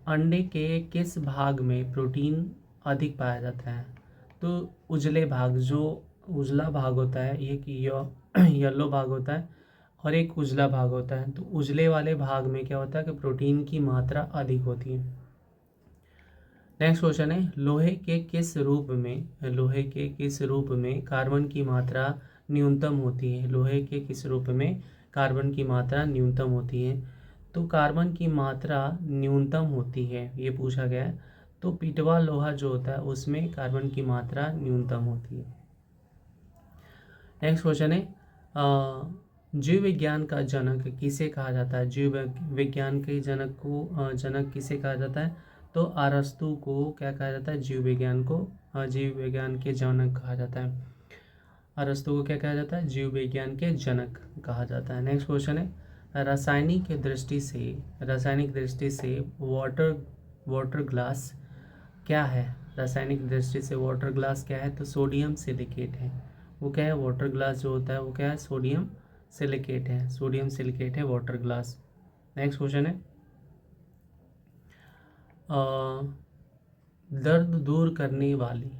अंडे के किस भाग में प्रोटीन अधिक पाया जाता है? तो उजले भाग, जो उजला भाग होता है, एक येलो भाग होता है और एक उजला भाग होता है, तो उजले वाले भाग में क्या होता है कि प्रोटीन की मात्रा अधिक होती है। नेक्स्ट क्वेश्चन है, लोहे के किस रूप में कार्बन की मात्रा न्यूनतम होती है? लोहे के किस रूप में कार्बन की मात्रा न्यूनतम होती है? तो कार्बन की मात्रा न्यूनतम होती है, ये पूछा गया है, तो पिटवा लोहा जो होता है उसमें कार्बन की मात्रा न्यूनतम होती है। नेक्स्ट क्वेश्चन है, जीव विज्ञान का जनक किसे कहा जाता है? जीव विज्ञान के जनक किसे कहा जाता है? तो अरस्तु को क्या कहा जाता है? जीव विज्ञान के जनक कहा जाता है। अरस्तु को क्या कहा जाता है? जीव विज्ञान के जनक कहा जाता है। नेक्स्ट क्वेश्चन है, रासायनिक दृष्टि से वाटर ग्लास क्या है? रासायनिक दृष्टि से वाटर ग्लास क्या है? तो सोडियम सिलिकेट है। वो क्या है? वाटर ग्लास जो होता है वो क्या है? सोडियम सिलिकेट है। सोडियम सिलिकेट है वाटर ग्लास। नेक्स्ट क्वेश्चन है, दर्द दूर करने वाली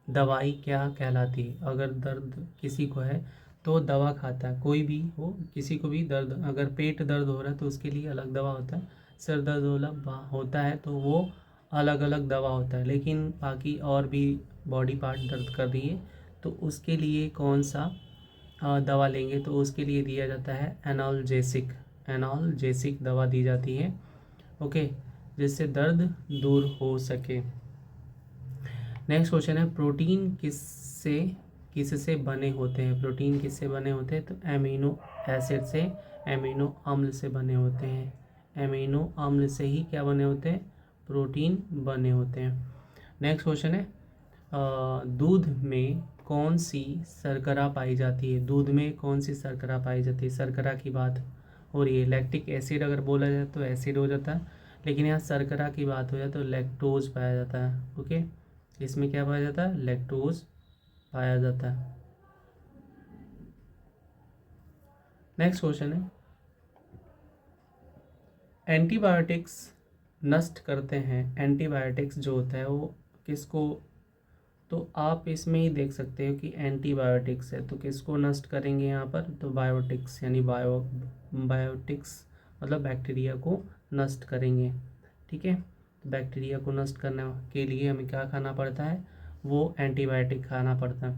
दवाई क्या कहलाती है? अगर दर्द किसी को है तो दवा खाता है, कोई भी हो, किसी को भी दर्द, अगर पेट दर्द हो रहा है तो उसके लिए अलग दवा होता है, सर दर्द होता है तो वो अलग अलग दवा होता है, लेकिन बाकी और भी बॉडी पार्ट दर्द कर रही है तो उसके लिए कौन सा दवा लेंगे? तो उसके लिए दिया जाता है एनाल्जेसिक दवा दी जाती है, ओके, जिससे दर्द दूर हो सके। नेक्स्ट क्वेश्चन है, प्रोटीन किससे बने होते हैं? प्रोटीन किससे बने होते हैं? तो एमिनो एसिड से, एमिनो अम्ल से बने होते हैं। एमिनो अम्ल से ही क्या बने होते हैं? प्रोटीन बने होते हैं। नेक्स्ट क्वेश्चन है, दूध में कौन सी शर्करा पाई जाती है? दूध में कौन सी शर्करा पाई जाती है? शर्करा की बात हो रही है। लैक्टिक एसिड अगर बोला जाए तो एसिड हो जाता है, लेकिन यहाँ शर्करा की बात हो जाए तो लैक्टोज पाया जाता है, ओके। इसमें क्या पाया जाता है? लैक्टोज पाया जाता है। नेक्स्ट क्वेश्चन है, एंटीबायोटिक्स नष्ट करते हैं। एंटीबायोटिक्स जो होता है वो किसको, तो आप इसमें ही देख सकते हो कि एंटीबायोटिक्स है तो किसको नष्ट करेंगे यहाँ पर? तो बायोटिक्स, यानी बायोटिक्स मतलब बैक्टीरिया को नष्ट करेंगे, ठीक है। तो बैक्टीरिया को नष्ट करने के लिए हमें क्या खाना पड़ता है? वो एंटीबायोटिक खाना पड़ता है।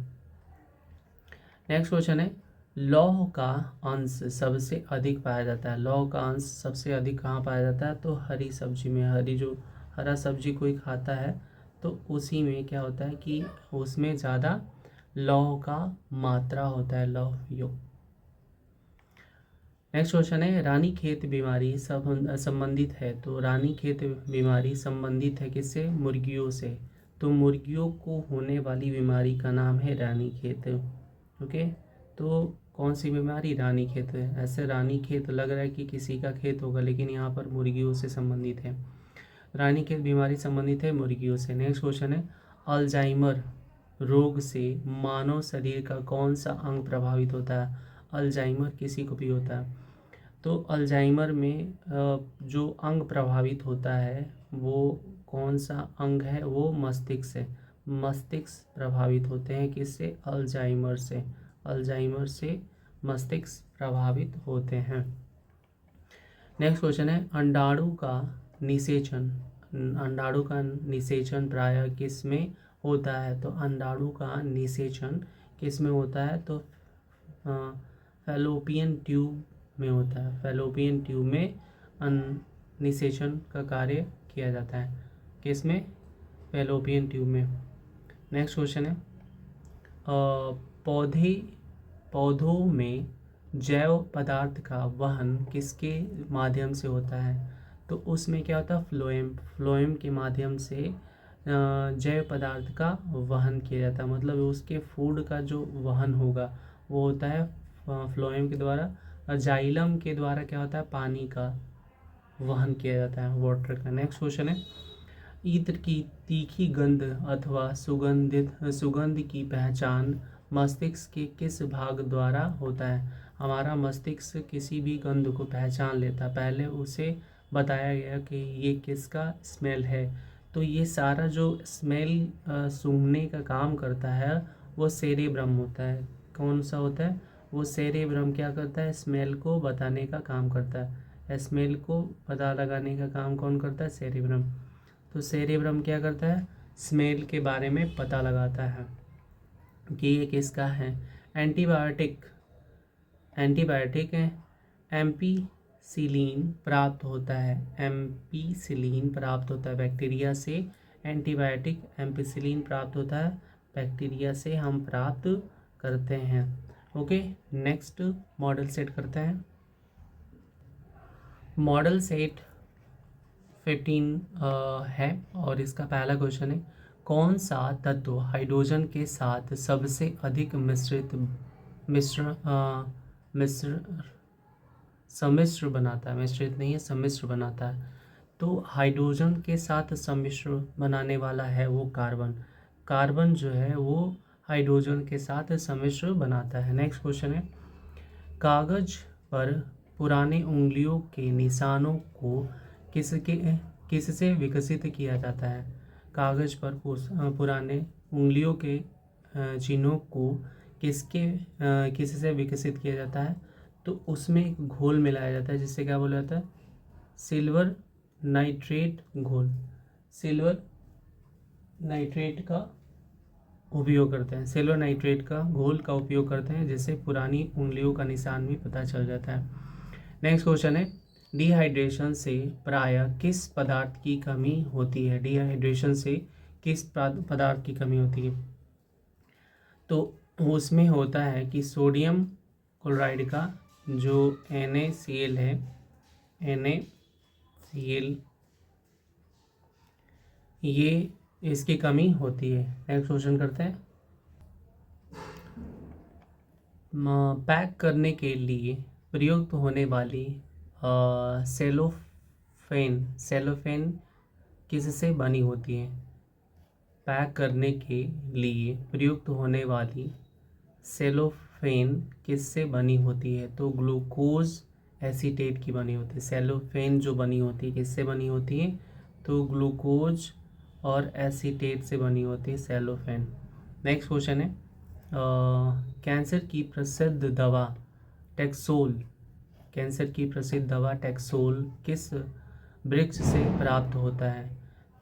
नेक्स्ट क्वेश्चन है, लौह का अंश सबसे अधिक पाया जाता है। लौह का अंश सबसे अधिक कहाँ पाया जाता है? तो हरी सब्जी में। हरा सब्जी कोई खाता है तो उसी में क्या होता है कि उसमें ज़्यादा लौह का मात्रा होता है, लौह युक्त। नेक्स्ट क्वेश्चन है, रानीखेत बीमारी संबंधित है। तो रानीखेत बीमारी संबंधित है किससे? मुर्गियों से। तो मुर्गियों को होने वाली बीमारी का नाम है रानीखेत, ओके। तो कौन सी बीमारी? रानीखेत है। ऐसे रानीखेत लग रहा है कि किसी का खेत होगा, लेकिन यहाँ पर मुर्गियों से संबंधित है। रानीखेत बीमारी संबंधित है मुर्गियों से। नेक्स्ट क्वेश्चन है, अल्जाइमर रोग से मानव शरीर का कौन सा अंग प्रभावित होता है? अल्जाइमर किसी को भी होता है तो अल्जाइमर में जो अंग प्रभावित होता है वो कौन सा अंग है? वो मस्तिष्क है। मस्तिष्क प्रभावित होते हैं किससे? अल्जाइमर से। अल्जाइमर से मस्तिष्क प्रभावित होते हैं। नेक्स्ट क्वेश्चन है, अंडाणु का निषेचन प्रायः किस में होता है? तो अंडाणु का निषेचन किस में होता है? तो फैलोपियन ट्यूब में होता है। फैलोपियन ट्यूब में निषेचन का कार्य किया जाता है। किस में? फैलोपियन ट्यूब में। नेक्स्ट क्वेश्चन है, पौधों में जैव पदार्थ का वहन किसके माध्यम से होता है? तो उसमें क्या होता है? फ्लोएम के माध्यम से जैव पदार्थ का वहन किया जाता है, मतलब उसके फूड का जो वहन होगा वो होता है फ्लोएम के द्वारा। और जाइलम के द्वारा क्या होता है? पानी का वहन किया जाता है, वाटर का। नेक्स्ट क्वेश्चन है, इत्र की तीखी गंध अथवा सुगंध की पहचान मस्तिष्क के किस भाग द्वारा होता है? हमारा मस्तिष्क किसी भी गंध को पहचान लेता है, पहले उसे बताया गया कि ये किसका स्मेल है। तो ये सारा जो स्मेल सूंघने का काम करता है वो सेरेब्रम होता है। कौन सा होता है? वो सेरेब्रम क्या करता है? स्मेल को बताने का काम करता है। स्मेल को पता लगाने का काम कौन करता है? सेरेब्रम। तो सेरेब्रम क्या करता है? स्मेल के बारे में पता लगाता है कि ये किसका है। एंटीबायोटिक है, एम्पीसिलिन प्राप्त होता है। एम्पीसिलिन प्राप्त होता है बैक्टीरिया से। एंटीबायोटिक एम्पीसिलिन प्राप्त होता है बैक्टीरिया से, हम प्राप्त करते हैं, ओके। नेक्स्ट मॉडल सेट करते हैं। मॉडल सेट 15 है और इसका पहला क्वेश्चन है, कौन सा तत्व हाइड्रोजन के साथ सबसे अधिक सम्मिश्र बनाता है, मिश्रित नहीं है, सम्मिश्र बनाता है। तो हाइड्रोजन के साथ सम्मिश्र बनाने वाला है वो कार्बन। कार्बन जो है वो हाइड्रोजन के साथ सम्मिश्र बनाता है। नेक्स्ट क्वेश्चन है, कागज पर पुराने उंगलियों के निशानों को किससे विकसित किया जाता है? कागज पर पुराने उंगलियों के चिन्हों को किससे विकसित किया जाता है? तो उसमें एक घोल मिलाया जाता है जिससे क्या बोला जाता है? सिल्वर नाइट्रेट घोल। सिल्वर नाइट्रेट का उपयोग करते हैं, सिल्वर नाइट्रेट का घोल का उपयोग करते हैं, जिससे पुरानी उंगलियों का निशान भी पता चल जाता है। नेक्स्ट क्वेश्चन है, डिहाइड्रेशन से प्रायः किस पदार्थ की कमी होती है? डिहाइड्रेशन से किस पदार्थ की कमी होती है? तो उसमें होता है कि सोडियम क्लोराइड का जो NaCl है, NaCl, ये इसकी कमी होती है। नेक्स्ट क्वेश्चन करते हैं, पैक करने के लिए प्रयुक्त होने वाली सेलोफेन किससे बनी होती है? पैक करने के लिए प्रयुक्त होने वाली सेलोफेन किससे बनी होती है? तो ग्लूकोज एसीटेट की बनी होती है। सेलोफेन जो बनी होती है किससे बनी होती है? तो ग्लूकोज और एसीटेट से बनी होती है सेलोफेन। नेक्स्ट क्वेश्चन है, कैंसर की प्रसिद्ध दवा टैक्सोल, कैंसर की प्रसिद्ध दवा टैक्सोल किस वृक्ष से प्राप्त होता है?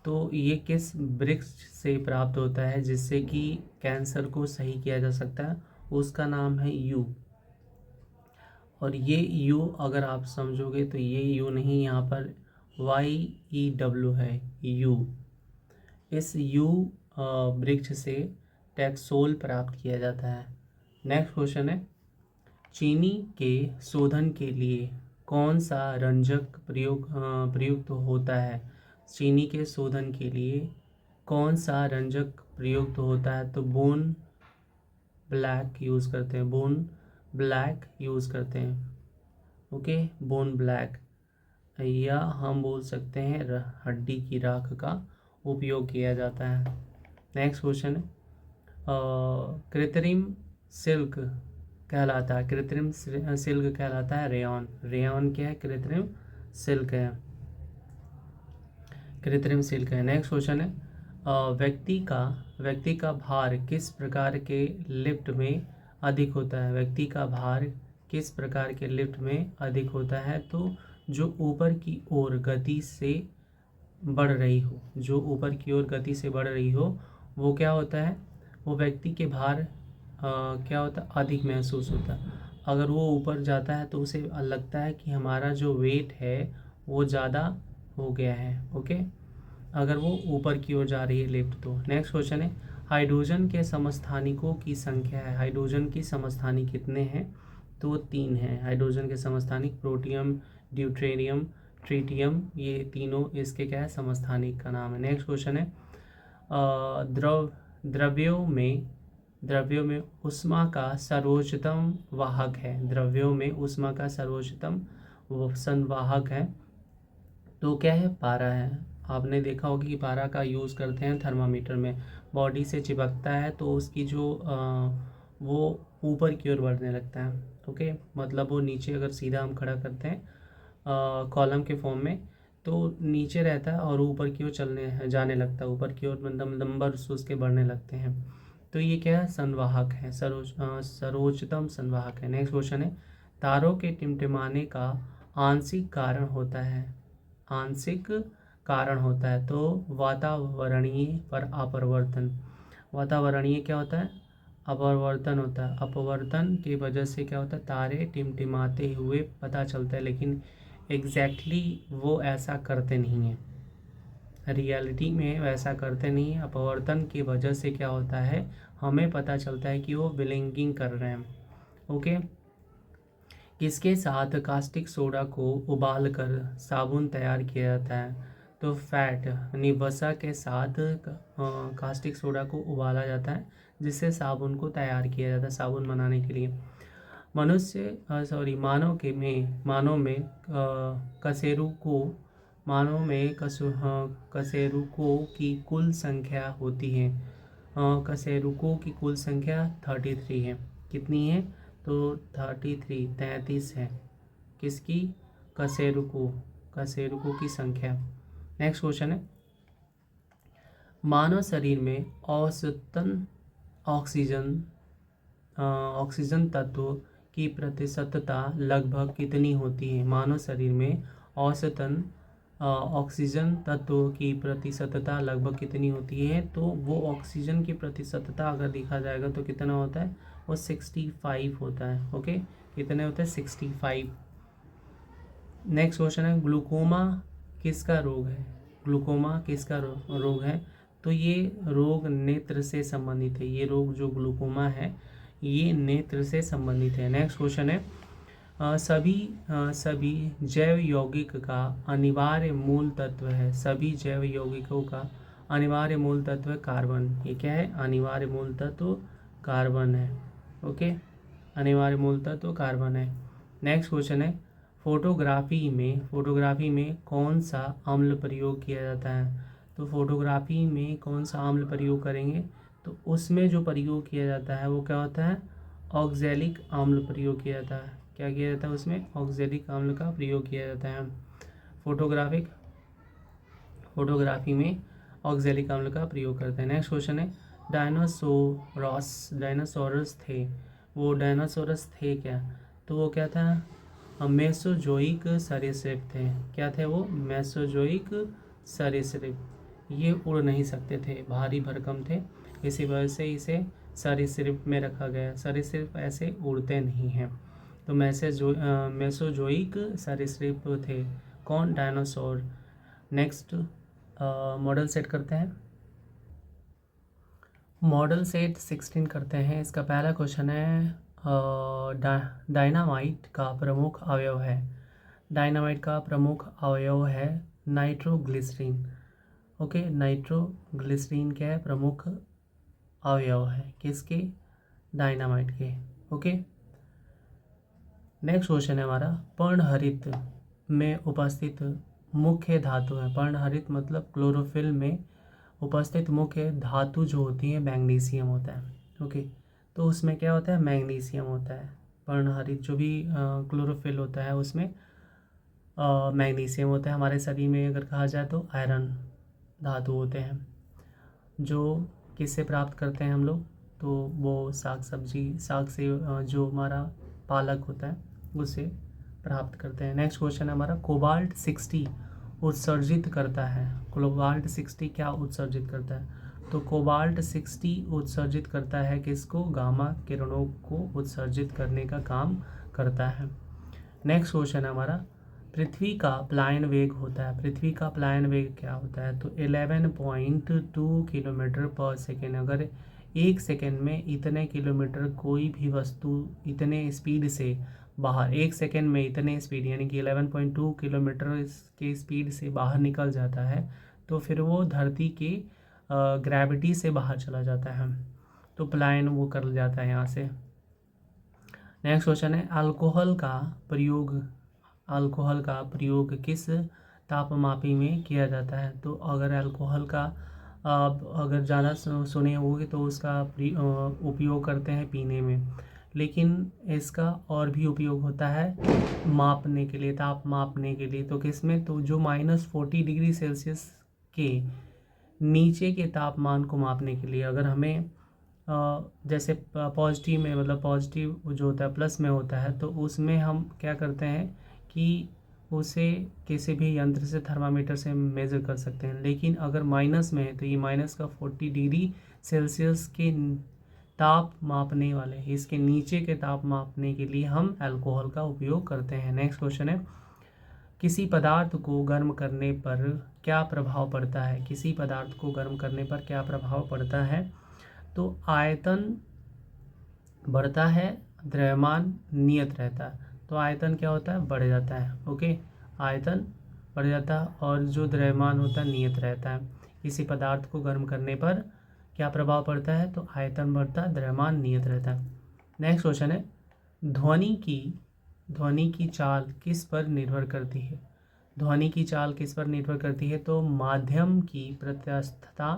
तो ये किस वृक्ष से प्राप्त होता है जिससे कि कैंसर को सही किया जा सकता है? उसका नाम है यू। और ये यू अगर आप समझोगे तो ये यू नहीं, यहाँ पर YEW है, यू। इस यू वृक्ष से टैक्सोल प्राप्त किया जाता है। नेक्स्ट क्वेश्चन है, चीनी के शोधन के लिए कौन सा रंजक प्रयुक्त होता है? चीनी के शोधन के लिए कौन सा रंजक प्रयुक्त होता है? तो बोन ब्लैक यूज़ करते हैं, बोन ब्लैक यूज़ करते हैं। ओके, बोन ब्लैक, या हम बोल सकते हैं हड्डी की राख का उपयोग किया जाता है। नेक्स्ट क्वेश्चन है, कृत्रिम सिल्क कहलाता है, कृत्रिम सिल्क कहलाता है रेयॉन। रेयॉन क्या है? कृत्रिम सिल्क है, कृत्रिम सिल्क है। नेक्स्ट क्वेश्चन है, व्यक्ति का भार किस प्रकार के लिफ्ट में अधिक होता है? व्यक्ति का भार किस प्रकार के लिफ्ट में अधिक होता है? तो जो ऊपर की ओर गति से बढ़ रही हो, जो ऊपर की ओर गति से बढ़ रही हो, वो क्या होता है? वो व्यक्ति के भार क्या होता है? अधिक महसूस होता है। अगर वो ऊपर जाता है तो उसे लगता है कि हमारा जो वेट है वो ज़्यादा हो गया है। ओके, अगर वो ऊपर की ओर जा रही है लिफ्ट तो। नेक्स्ट क्वेश्चन है, हाइड्रोजन के समस्थानिकों की संख्या है। हाइड्रोजन की समस्थानिक कितने हैं? तो 3 हैं हाइड्रोजन के समस्थानिक, प्रोटियम, ड्यूटेरियम, ट्रिटियम, ये तीनों इसके क्या है? समस्थानिक का नाम है। नेक्स्ट क्वेश्चन है, द्रव्यों में ऊष्मा का सर्वोच्चतम वाहक है। द्रव्यों में ऊष्मा का सर्वोच्चतम संवाहक है तो क्या है? पारा है। आपने देखा होगा कि पारा का यूज़ करते हैं थर्मामीटर में, बॉडी से चिपकता है तो उसकी जो वो ऊपर की ओर बढ़ने लगता है। ओके, मतलब वो नीचे अगर सीधा हम खड़ा करते हैं कॉलम के फॉर्म में तो नीचे रहता है और ऊपर की ओर जाने लगता है, ऊपर की ओर मतलब नंबर्स उसके बढ़ने लगते हैं। तो ये क्या है? संवाहक है, सर्वोच्चतम संवाहक है। नेक्स्ट क्वेश्चन है, तारों के टिमटिमाने का आंशिक कारण होता है। आंशिक कारण होता है तो वातावरणीय पर अपवर्तन। वातावरणीय क्या होता है? अपवर्तन होता है। अपवर्तन की वजह से क्या होता है? तारे टिमटिमाते हुए पता चलता है, लेकिन एग्जैक्टली वो ऐसा करते नहीं हैं, रियलिटी में वैसा करते नहीं हैं। अपवर्तन की वजह से क्या होता है? हमें पता चलता है कि वो ब्लिंकिंग कर रहे हैं। ओके, किसके साथ कास्टिक सोडा को उबाल कर साबुन तैयार किया जाता है? तो फैट यानी वसा के साथ कास्टिक सोडा को उबाला जाता है जिससे साबुन को तैयार किया जाता है, साबुन बनाने के लिए। मानव में कशेरुकों की कुल संख्या होती है। कशेरुकों की कुल संख्या 33 है। कितनी है? तो 33 है। किसकी? कशेरुकों की संख्या। नेक्स्ट क्वेश्चन है, मानव शरीर में औसतन ऑक्सीजन तत्व की प्रतिशतता लगभग कितनी होती है? मानव शरीर में औसतन ऑक्सीजन तत्व की प्रतिशतता लगभग कितनी होती है? तो वो ऑक्सीजन की प्रतिशतता अगर देखा जाएगा तो कितना होता है? वो 65 होता है। ओके, कितने होते हैं? 65। नेक्स्ट क्वेश्चन है, ग्लूकोमा किसका रोग है? ग्लूकोमा किसका रोग है? तो ये रोग नेत्र से संबंधित है। ये रोग जो ग्लूकोमा है ये नेत्र से संबंधित है। नेक्स्ट क्वेश्चन है, सभी जैव यौगिक का अनिवार्य मूल तत्व है। सभी जैव यौगिकों का अनिवार्य मूल तत्व कार्बन। ये क्या है? अनिवार्य मूल तत्व कार्बन है। ओके, अनिवार्य मूल तत्व कार्बन है। नेक्स्ट क्वेश्चन है, फोटोग्राफी में कौन सा अम्ल प्रयोग किया जाता है? तो फोटोग्राफी में कौन सा अम्ल प्रयोग करेंगे? तो उसमें जो प्रयोग किया जाता है वो क्या होता है? ऑक्जेलिक अम्ल प्रयोग किया जाता है। क्या किया जाता है उसमें? ऑक्जेलिक अम्ल का प्रयोग किया जाता है। फोटोग्राफी में ऑक्जेलिक अम्ल का प्रयोग करते हैं। नेक्स्ट क्वेश्चन है, डायनासोरस थे। वो डायनासोरस थे क्या? तो वो क्या था? मेसोजोइक सरीसृप थे। क्या थे वो? मेसोजोइक सरीसृप। ये उड़ नहीं सकते थे, भारी भरकम थे, इसी वजह से इसे सरीसृप में रखा गया। सरीसृप ऐसे उड़ते नहीं हैं। तो मेसोजोइक सरीसृप थे। कौन? डायनासोर। नेक्स्ट मॉडल सेट करते हैं। मॉडल सेट 16 करते हैं। इसका पहला क्वेश्चन है, डायनामाइट का प्रमुख अवयव है। डायनामाइट का प्रमुख अवयव है नाइट्रोग्लिसरीन। ओके, नाइट्रोग्लिसरीन क्या है? प्रमुख अवयव है किसके? डायनामाइट के। ओके, नेक्स्ट क्वेश्चन है हमारा, पर्णहरित में उपस्थित मुख्य धातु है। पर्णहरित मतलब क्लोरोफिल में उपस्थित मुख्य धातु जो होती है मैग्नीशियम होता है। ओके, तो उसमें क्या होता है? मैग्नीशियम होता है। पर्णहरित जो भी क्लोरोफिल होता है उसमें मैग्नीशियम होता है। हमारे शरीर में अगर कहा जाए तो आयरन धातु होते हैं, जो किससे प्राप्त करते हैं हम लोग? तो वो साग से जो हमारा पालक होता है उससे प्राप्त करते हैं। नेक्स्ट क्वेश्चन है हमारा, कोबाल्ट 60 उत्सर्जित करता है। कोबाल्ट 60 क्या उत्सर्जित करता है? तो कोबाल्ट 60 उत्सर्जित करता है किसको? गामा किरणों को उत्सर्जित करने का काम करता है। नेक्स्ट क्वेश्चन है हमारा, पृथ्वी का प्लायन वेग होता है। पृथ्वी का प्लायन वेग क्या होता है? तो 11.2 किलोमीटर पर सेकेंड। अगर एक सेकेंड में इतने किलोमीटर कोई भी वस्तु इतने स्पीड से बाहर, एक सेकेंड में इतने स्पीड यानी कि 11.2 किलोमीटर के स्पीड से बाहर निकल जाता है तो फिर वो धरती के ग्रेविटी से बाहर चला जाता है, तो प्लायन वो कर जाता है यहाँ से। नेक्स्ट क्वेश्चन है, अल्कोहल का प्रयोग किस तापमापी में किया जाता है? तो अगर अल्कोहल का अगर ज़्यादा सुने होंगे तो उसका उपयोग करते हैं पीने में, लेकिन इसका और भी उपयोग होता है मापने के लिए, ताप मापने के लिए। तो किस में? तो जो -40 डिग्री सेल्सियस के नीचे के तापमान को मापने के लिए, अगर हमें जैसे पॉजिटिव में, मतलब पॉजिटिव जो होता है प्लस में होता है, तो उसमें हम क्या करते हैं कि उसे किसी भी यंत्र से, थर्मामीटर से मेज़र कर सकते हैं। लेकिन अगर माइनस में है तो ये माइनस का 40 डिग्री सेल्सियस के ताप मापने वाले, इसके नीचे के ताप मापने के लिए हम अल्कोहल का उपयोग करते हैं। नेक्स्ट क्वेश्चन है, किसी पदार्थ को गर्म करने पर क्या प्रभाव पड़ता है? किसी पदार्थ को गर्म करने पर क्या प्रभाव पड़ता है? तो आयतन बढ़ता है, द्रव्यमान नियत रहता है। तो आयतन क्या होता है? बढ़ जाता है। ओके, आयतन बढ़ जाता है और जो द्रव्यमान होता है नियत रहता है। किसी पदार्थ को गर्म करने पर क्या प्रभाव पड़ता है? तो आयतन बढ़ता है, द्रव्यमान नियत रहता है। नेक्स्ट क्वेश्चन है, ध्वनि की चाल किस पर निर्भर करती है? ध्वनि की चाल किस पर निर्भर करती है? तो माध्यम की प्रत्यास्थता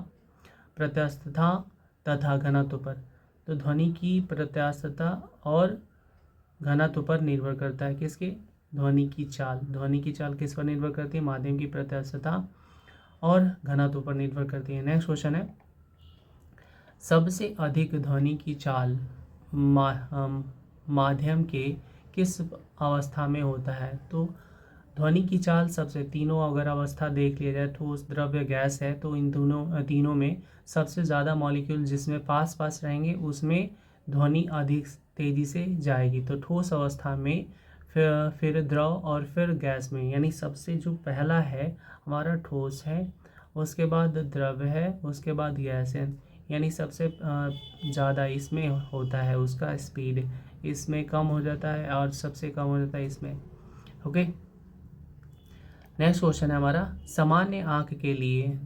तथा घनत्व पर। तो ध्वनि की प्रत्यास्थता और घनत्व पर निर्भर करता है। किसके? ध्वनि की चाल किस पर निर्भर करती है? माध्यम की प्रत्यास्थता और घनत्व पर निर्भर करती है। नेक्स्ट क्वेश्चन है, सबसे अधिक ध्वनि की चाल माध्यम के किस अवस्था में होता है? तो ध्वनि की चाल सबसे, तीनों अगर अवस्था देख लिया जाए, ठोस, द्रव्य, गैस है, तो इन तीनों में सबसे ज़्यादा मॉलिक्यूल जिसमें पास पास रहेंगे उसमें ध्वनि अधिक तेज़ी से जाएगी। तो ठोस अवस्था में, फिर द्रव और फिर गैस में, यानी सबसे जो पहला है हमारा ठोस है, उसके बाद द्रव्य है, उसके बाद गैस है, यानी सबसे ज़्यादा इसमें होता है उसका स्पीड, इसमें कम हो जाता है और सबसे कम हो जाता है इसमें। ओके, नेक्स्ट क्वेश्चन है हमारा, सामान्य आँख के लिए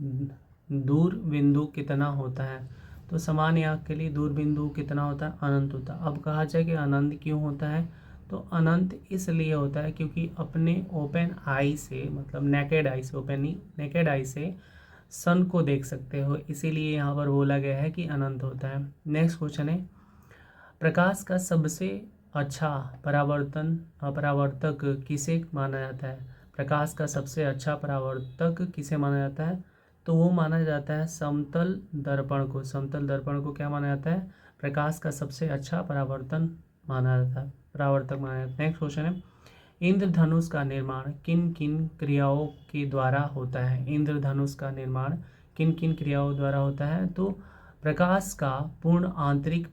दूर बिंदु कितना होता है? तो सामान्य आँख के लिए दूर बिंदु कितना होता है? अनंत होता है। अब कहा जाए कि अनंत क्यों होता है? तो अनंत इसलिए होता है क्योंकि अपने ओपन आई से, मतलब नेकेड आई से, ओपन नहीं, नेकेड आई से सन को देख सकते हो, इसीलिए यहाँ पर बोला गया है कि अनंत होता है। नेक्स्ट क्वेश्चन है, प्रकाश का सबसे अच्छा परावर्तक किसे माना जाता है? प्रकाश का सबसे अच्छा परावर्तक किसे माना जाता है? तो वो माना जाता है समतल दर्पण को। समतल दर्पण को क्या माना जाता है? प्रकाश का सबसे अच्छा परावर्तक माना जाता है। नेक्स्ट क्वेश्चन है, इंद्रधनुष का निर्माण किन किन क्रियाओं के द्वारा होता है? इंद्रधनुष का निर्माण किन किन क्रियाओं द्वारा होता है? तो प्रकाश का पूर्ण आंतरिक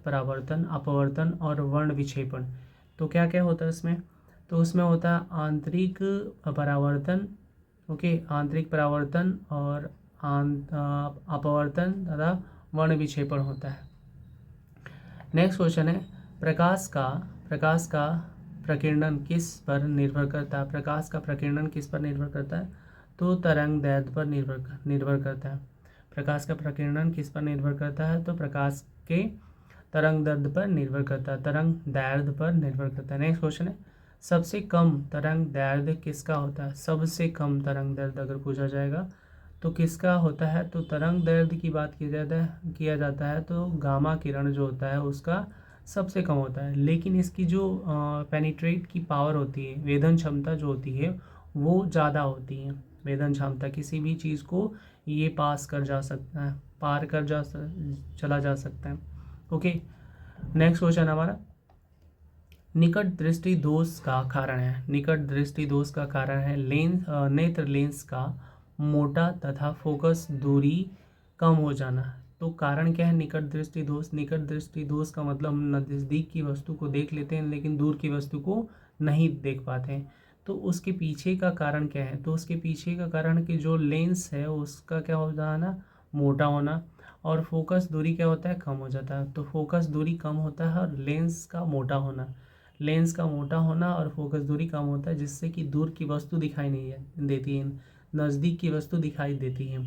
परावर्तन, अपवर्तन और वर्ण विक्षेपण। तो क्या क्या होता है उसमें? तो उसमें होता है आंतरिक परावर्तन, ओके, आंतरिक परावर्तन और अपवर्तन तथा वर्ण विक्षेपण होता है। नेक्स्ट क्वेश्चन है, प्रकाश का प्रकीर्णन किस पर निर्भर करता है? प्रकाश का प्रकीर्णन किस पर निर्भर करता है? तो तरंग दैर्ध्य पर निर्भर करता है। प्रकाश का प्रकीर्णन किस पर निर्भर करता है? तो प्रकाश के तरंग दैर्ध्य पर निर्भर करता है। नेक्स्ट क्वेश्चन है, सबसे कम तरंग दैर्ध्य किसका होता है? सबसे कम तरंग दैर्ध्य अगर पूछा जाएगा तो किसका होता है? तो तरंग दैर्ध्य की बात किया जाता है तो गामा किरण जो होता है उसका सबसे कम होता है, लेकिन इसकी जो पेनिट्रेट की पावर होती है, वेधन क्षमता जो होती है वो ज़्यादा होती है। वेधन क्षमता, किसी भी चीज़ को ये चला जा सकता है। ओके, नेक्स्ट क्वेश्चन हमारा, निकट दृष्टि दोष का कारण है नेत्र लेंस का मोटा तथा फोकस दूरी कम हो जाना। तो कारण क्या है निकट दृष्टि दोष का मतलब हम नज़दीक की वस्तु को देख लेते हैं लेकिन दूर की वस्तु को नहीं देख पाते हैं। तो उसके पीछे का कारण क्या है? तो उसके पीछे का कारण कि जो लेंस है उसका क्या हो जाना, मोटा होना, और फोकस दूरी क्या होता है, कम हो जाता है। तो फोकस दूरी कम होता है और लेंस का मोटा होना और फोकस दूरी कम होता है, जिससे कि दूर की वस्तु दिखाई नहीं देती है, नज़दीक की वस्तु दिखाई देती है।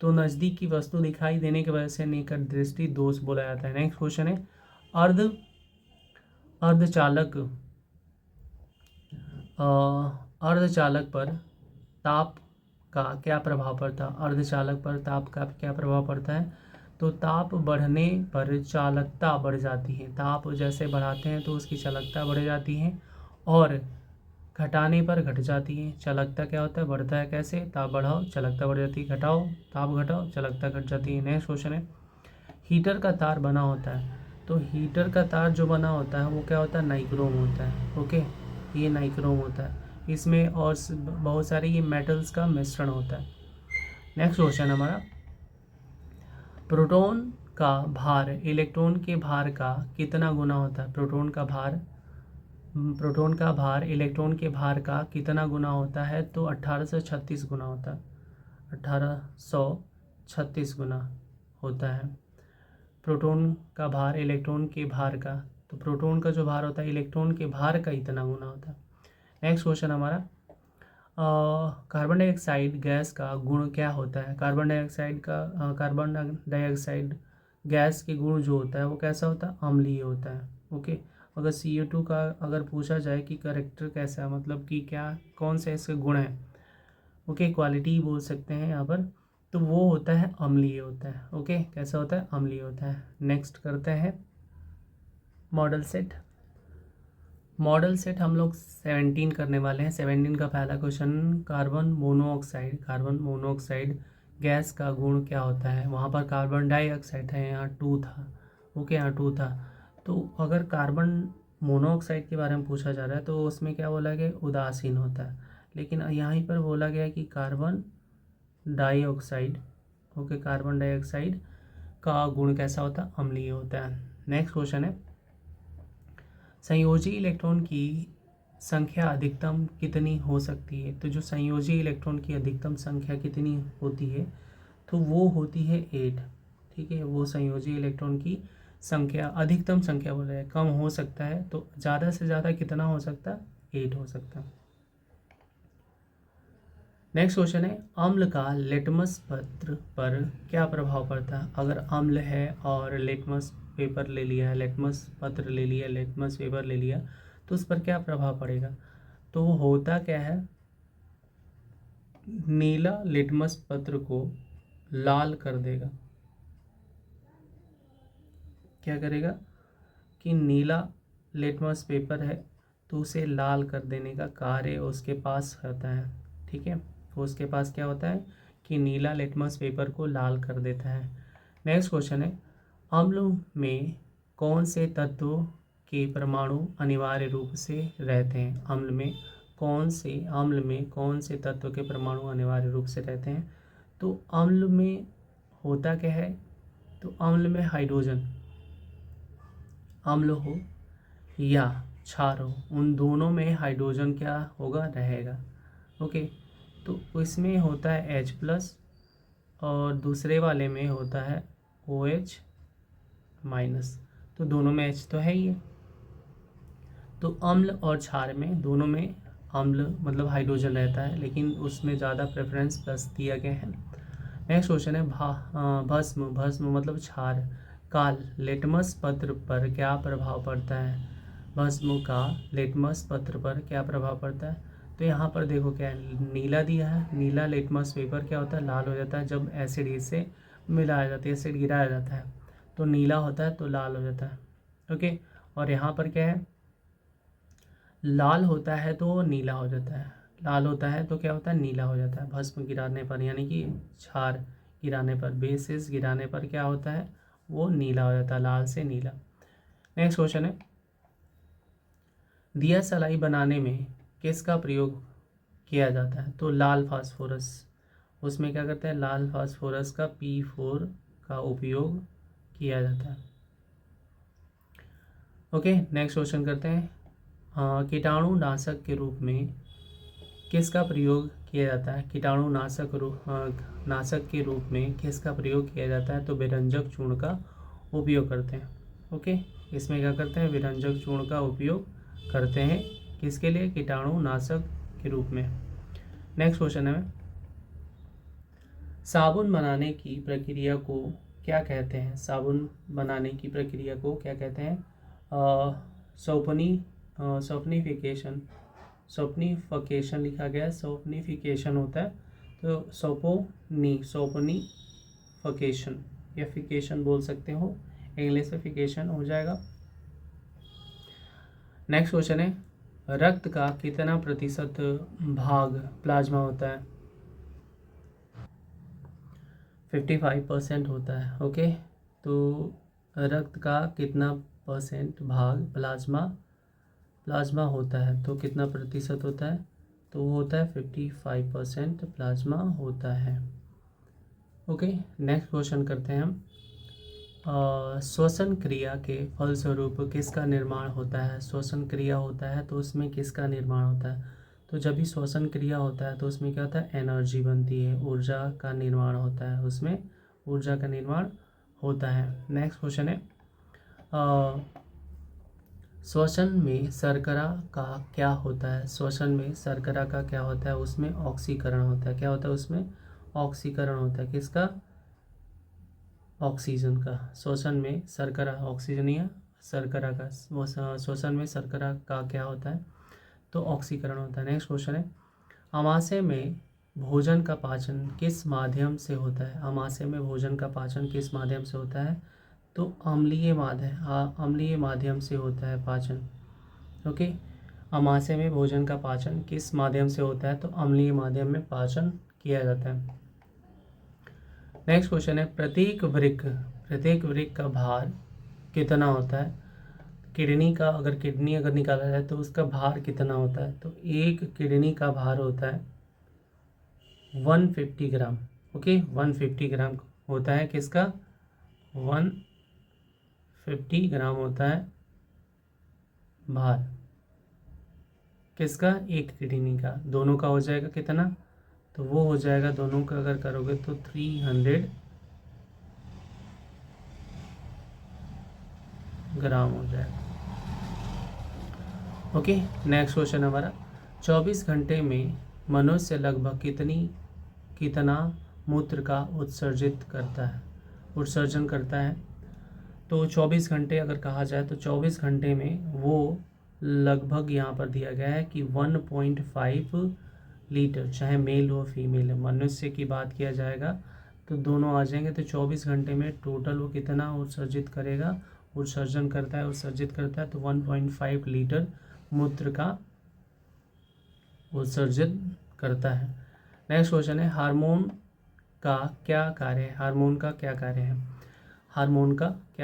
तो नज़दीक की वस्तु दिखाई देने की वजह से निकट दृष्टि दोष बोला जाता है। नेक्स्ट क्वेश्चन है, अर्धचालक पर ताप का क्या प्रभाव पड़ता है? तो ताप बढ़ने पर चालकता बढ़ जाती है। ताप जैसे बढ़ाते हैं तो उसकी चालकता बढ़ जाती है और घटाने पर घट जाती है। चालकता क्या होता है, बढ़ता है कैसे? ताप बढ़ाओ चालकता बढ़ जाती है, घटाओ ताप घटाओ चालकता घट जाती है। नेक्स्ट क्वेश्चन है, हीटर का तार बना होता है। तो हीटर का तार जो बना होता है वो क्या होता है, नाइक्रोम होता है। ओके, ये नाइक्रोम होता है, इसमें और बहुत सारे ये मेटल्स का मिश्रण होता है। नेक्स्ट क्वेश्चन हमारा, प्रोटॉन का भार इलेक्ट्रॉन के भार का कितना गुना होता है? प्रोटॉन का भार इलेक्ट्रॉन के भार का कितना गुना होता है? तो 1836 गुना होता है। 1836 गुना होता है प्रोटॉन का भार इलेक्ट्रॉन के भार का। तो प्रोटॉन का जो भार होता है इलेक्ट्रॉन के भार का इतना गुना होता है। नेक्स्ट क्वेश्चन हमारा, कार्बन डाइऑक्साइड गैस का गुण क्या होता है? कार्बन डाइऑक्साइड गैस के गुण जो होता है वो कैसा होता है, अम्लीय होता है। ओके, अगर CO2 का अगर पूछा जाए कि करेक्टर कैसा है, मतलब कि क्या कौन से इसके गुण हैं, ओके, क्वालिटी बोल सकते हैं यहाँ पर, तो वो होता है अम्लीय होता है। ओके, कैसा होता है, अम्लीय होता है। नेक्स्ट करते हैं मॉडल सेट। मॉडल सेट हम लोग 17 करने वाले हैं। 17 का पहला question, carbon monoxide. Carbon monoxide gas का गुण क्या होता है। वहाँ पर कार्बन डाइऑक्साइड है, यहाँ 2 था। ओके, यहाँ 2 था। तो अगर कार्बन मोनोऑक्साइड के बारे में पूछा जा रहा है तो उसमें क्या बोला गया, उदासीन होता है। लेकिन यहाँ पर बोला गया कि carbon dioxide, okay, carbon dioxide का गुण कैसा होता है, अम्लीय होता है। नेक्स्ट क्वेश्चन है, संयोजी इलेक्ट्रॉन की संख्या अधिकतम कितनी हो सकती है। तो जो संयोजी इलेक्ट्रॉन की अधिकतम संख्या कितनी होती है, तो वो होती है 8। ठीक है, वो संयोजी इलेक्ट्रॉन की संख्या, अधिकतम संख्या बोल रहे हैं, कम हो सकता है तो ज़्यादा से ज़्यादा कितना हो सकता है, 8 हो सकता है। नेक्स्ट क्वेश्चन है, अम्ल का लिटमस पत्र पर क्या प्रभाव पड़ता है। अगर अम्ल है और लिटमस पेपर ले लिया, लिटमस पत्र ले लिया, लिटमस पेपर ले लिया, तो उस पर क्या प्रभाव पड़ेगा। तो होता क्या है, नीला लिटमस पत्र को लाल कर देगा। क्या करेगा कि नीला लिटमस पेपर है तो उसे लाल कर देने का कार्य उसके पास होता है। ठीक है, तो उसके पास क्या होता है कि नीला लिटमस पेपर को लाल कर देता है। नेक्स्ट क्वेश्चन है, अम्ल में कौन से तत्वों के परमाणु अनिवार्य रूप से रहते हैं। अम्ल में कौन से तत्व के परमाणु अनिवार्य रूप से रहते हैं। तो अम्ल में होता क्या है, तो अम्ल में हाइड्रोजन, अम्ल हो या क्षार हो, उन दोनों में हाइड्रोजन क्या होगा, रहेगा। ओके, तो इसमें होता है H+ और दूसरे वाले में होता है OH-। तो दोनों में H तो है ही है, तो अम्ल और क्षार में दोनों में अम्ल मतलब हाइड्रोजन रहता है, लेकिन उसमें ज़्यादा प्रेफरेंस प्लस दिया गया है। नेक्स्ट क्वेश्चन है, भस्म। भस्म मतलब क्षार का लिटमस पत्र पर क्या प्रभाव पड़ता है। भस्म का लिटमस पत्र पर क्या प्रभाव पड़ता है। तो यहाँ पर देखो क्या है, नीला दिया है। नीला लिटमस पेपर क्या होता है, लाल हो जाता है जब एसिड इससे मिलाया जाता है, एसिड गिराया जाता है तो नीला होता है, तो लाल हो जाता है। ओके, और यहाँ पर क्या है, लाल होता है तो नीला हो जाता है, लाल होता है तो क्या होता है, नीला हो जाता है भस्म गिराने पर, यानी कि क्षार गिराने पर, बेसिस गिराने पर क्या होता है, वो नीला हो जाता है, लाल से नीला। नेक्स्ट क्वेश्चन है, दिया सलाई बनाने में किसका प्रयोग किया जाता है। तो लाल फास्फोरस, उसमें क्या करते हैं, लाल फास्फोरस का P4 का उपयोग किया जाता है। ओके, नेक्स्ट क्वेश्चन करते हैं, कीटाणुनाशक के रूप में किसका प्रयोग किया जाता है। नाशक के रूप में किसका प्रयोग किया जाता है। तो विरंजक चूर्ण का उपयोग करते हैं। ओके, इसमें क्या करते हैं, विरंजक चूर्ण का उपयोग करते हैं, किसके लिए, कीटाणुनाशक के रूप में। नेक्स्ट क्वेश्चन है, साबुन बनाने की प्रक्रिया को क्या कहते हैं। साबुन बनाने की प्रक्रिया को क्या कहते हैं, सोपनीफिकेशन। सोपनीफिकेशन लिखा गया है, सोपनीफिकेशन होता है, तो सोपनीफिकेशन या फिकेशन बोल सकते हो, इंग्लिश में फिकेशन हो जाएगा। नेक्स्ट क्वेश्चन है, रक्त का कितना प्रतिशत भाग प्लाज्मा होता है। 55% होता है। ओके, तो रक्त का कितना % भाग प्लाज्मा होता है, तो कितना प्रतिशत होता है, तो वो होता है 55% प्लाज्मा होता है। ओके, नेक्स्ट क्वेश्चन करते हैं हम, श्वसन क्रिया के फलस्वरूप किसका निर्माण होता है। श्वसन क्रिया होता है तो उसमें किसका निर्माण होता है। तो जब भी श्वसन क्रिया होता है तो उसमें क्या होता है, एनर्जी बनती है, ऊर्जा का निर्माण होता है, उसमें ऊर्जा का निर्माण होता है। नेक्स्ट क्वेश्चन है, श्वसन में शर्करा का क्या होता है। श्वसन में शर्करा का क्या होता है, उसमें ऑक्सीकरण होता है। क्या होता है, उसमें ऑक्सीकरण होता है, किसका, ऑक्सीजन का, शोषण में शर्करा, ऑक्सीजन या शर्करा का, वो शोषण में शर्करा का क्या होता है, तो ऑक्सीकरण होता है। नेक्स्ट क्वेश्चन है, आमाशय में भोजन का पाचन किस माध्यम से होता है? आमाशय में भोजन का पाचन किस माध्यम से होता है, तो अम्लीय माध्यम से होता है पाचन। ओके, आमाशय में भोजन का पाचन किस माध्यम से होता है, तो अम्लीय माध्यम में पाचन किया जाता है। नेक्स्ट क्वेश्चन है, प्रत्येक वृक्क का भार कितना होता है? किडनी अगर निकाला जाए तो उसका भार कितना होता है, तो एक किडनी का भार होता है 150 ग्राम। ओके, 150 ग्राम होता है, किसका? 150 ग्राम होता है भार, किसका? एक किडनी का। दोनों का हो जाएगा कितना, तो वो हो जाएगा, दोनों का अगर करोगे तो 300 ग्राम हो जाएगा। ओके, नेक्स्ट क्वेश्चन हमारा, 24 घंटे में मनुष्य लगभग कितना मूत्र का उत्सर्जन करता है? तो 24 घंटे अगर कहा जाए तो 24 घंटे में वो लगभग यहाँ पर दिया गया है कि 1.5 लीटर, चाहे मेल हो फीमेल है। मनुष्य की बात किया जाएगा तो दोनों आ जाएंगे, तो 24 घंटे में टोटल वो कितना उत्सर्जित करता है, तो 1.5 लीटर मूत्र का उत्सर्जित करता है। नेक्स्ट क्वेश्चन है, हार्मोन का क्या कार्य है? हार्मोन का क्या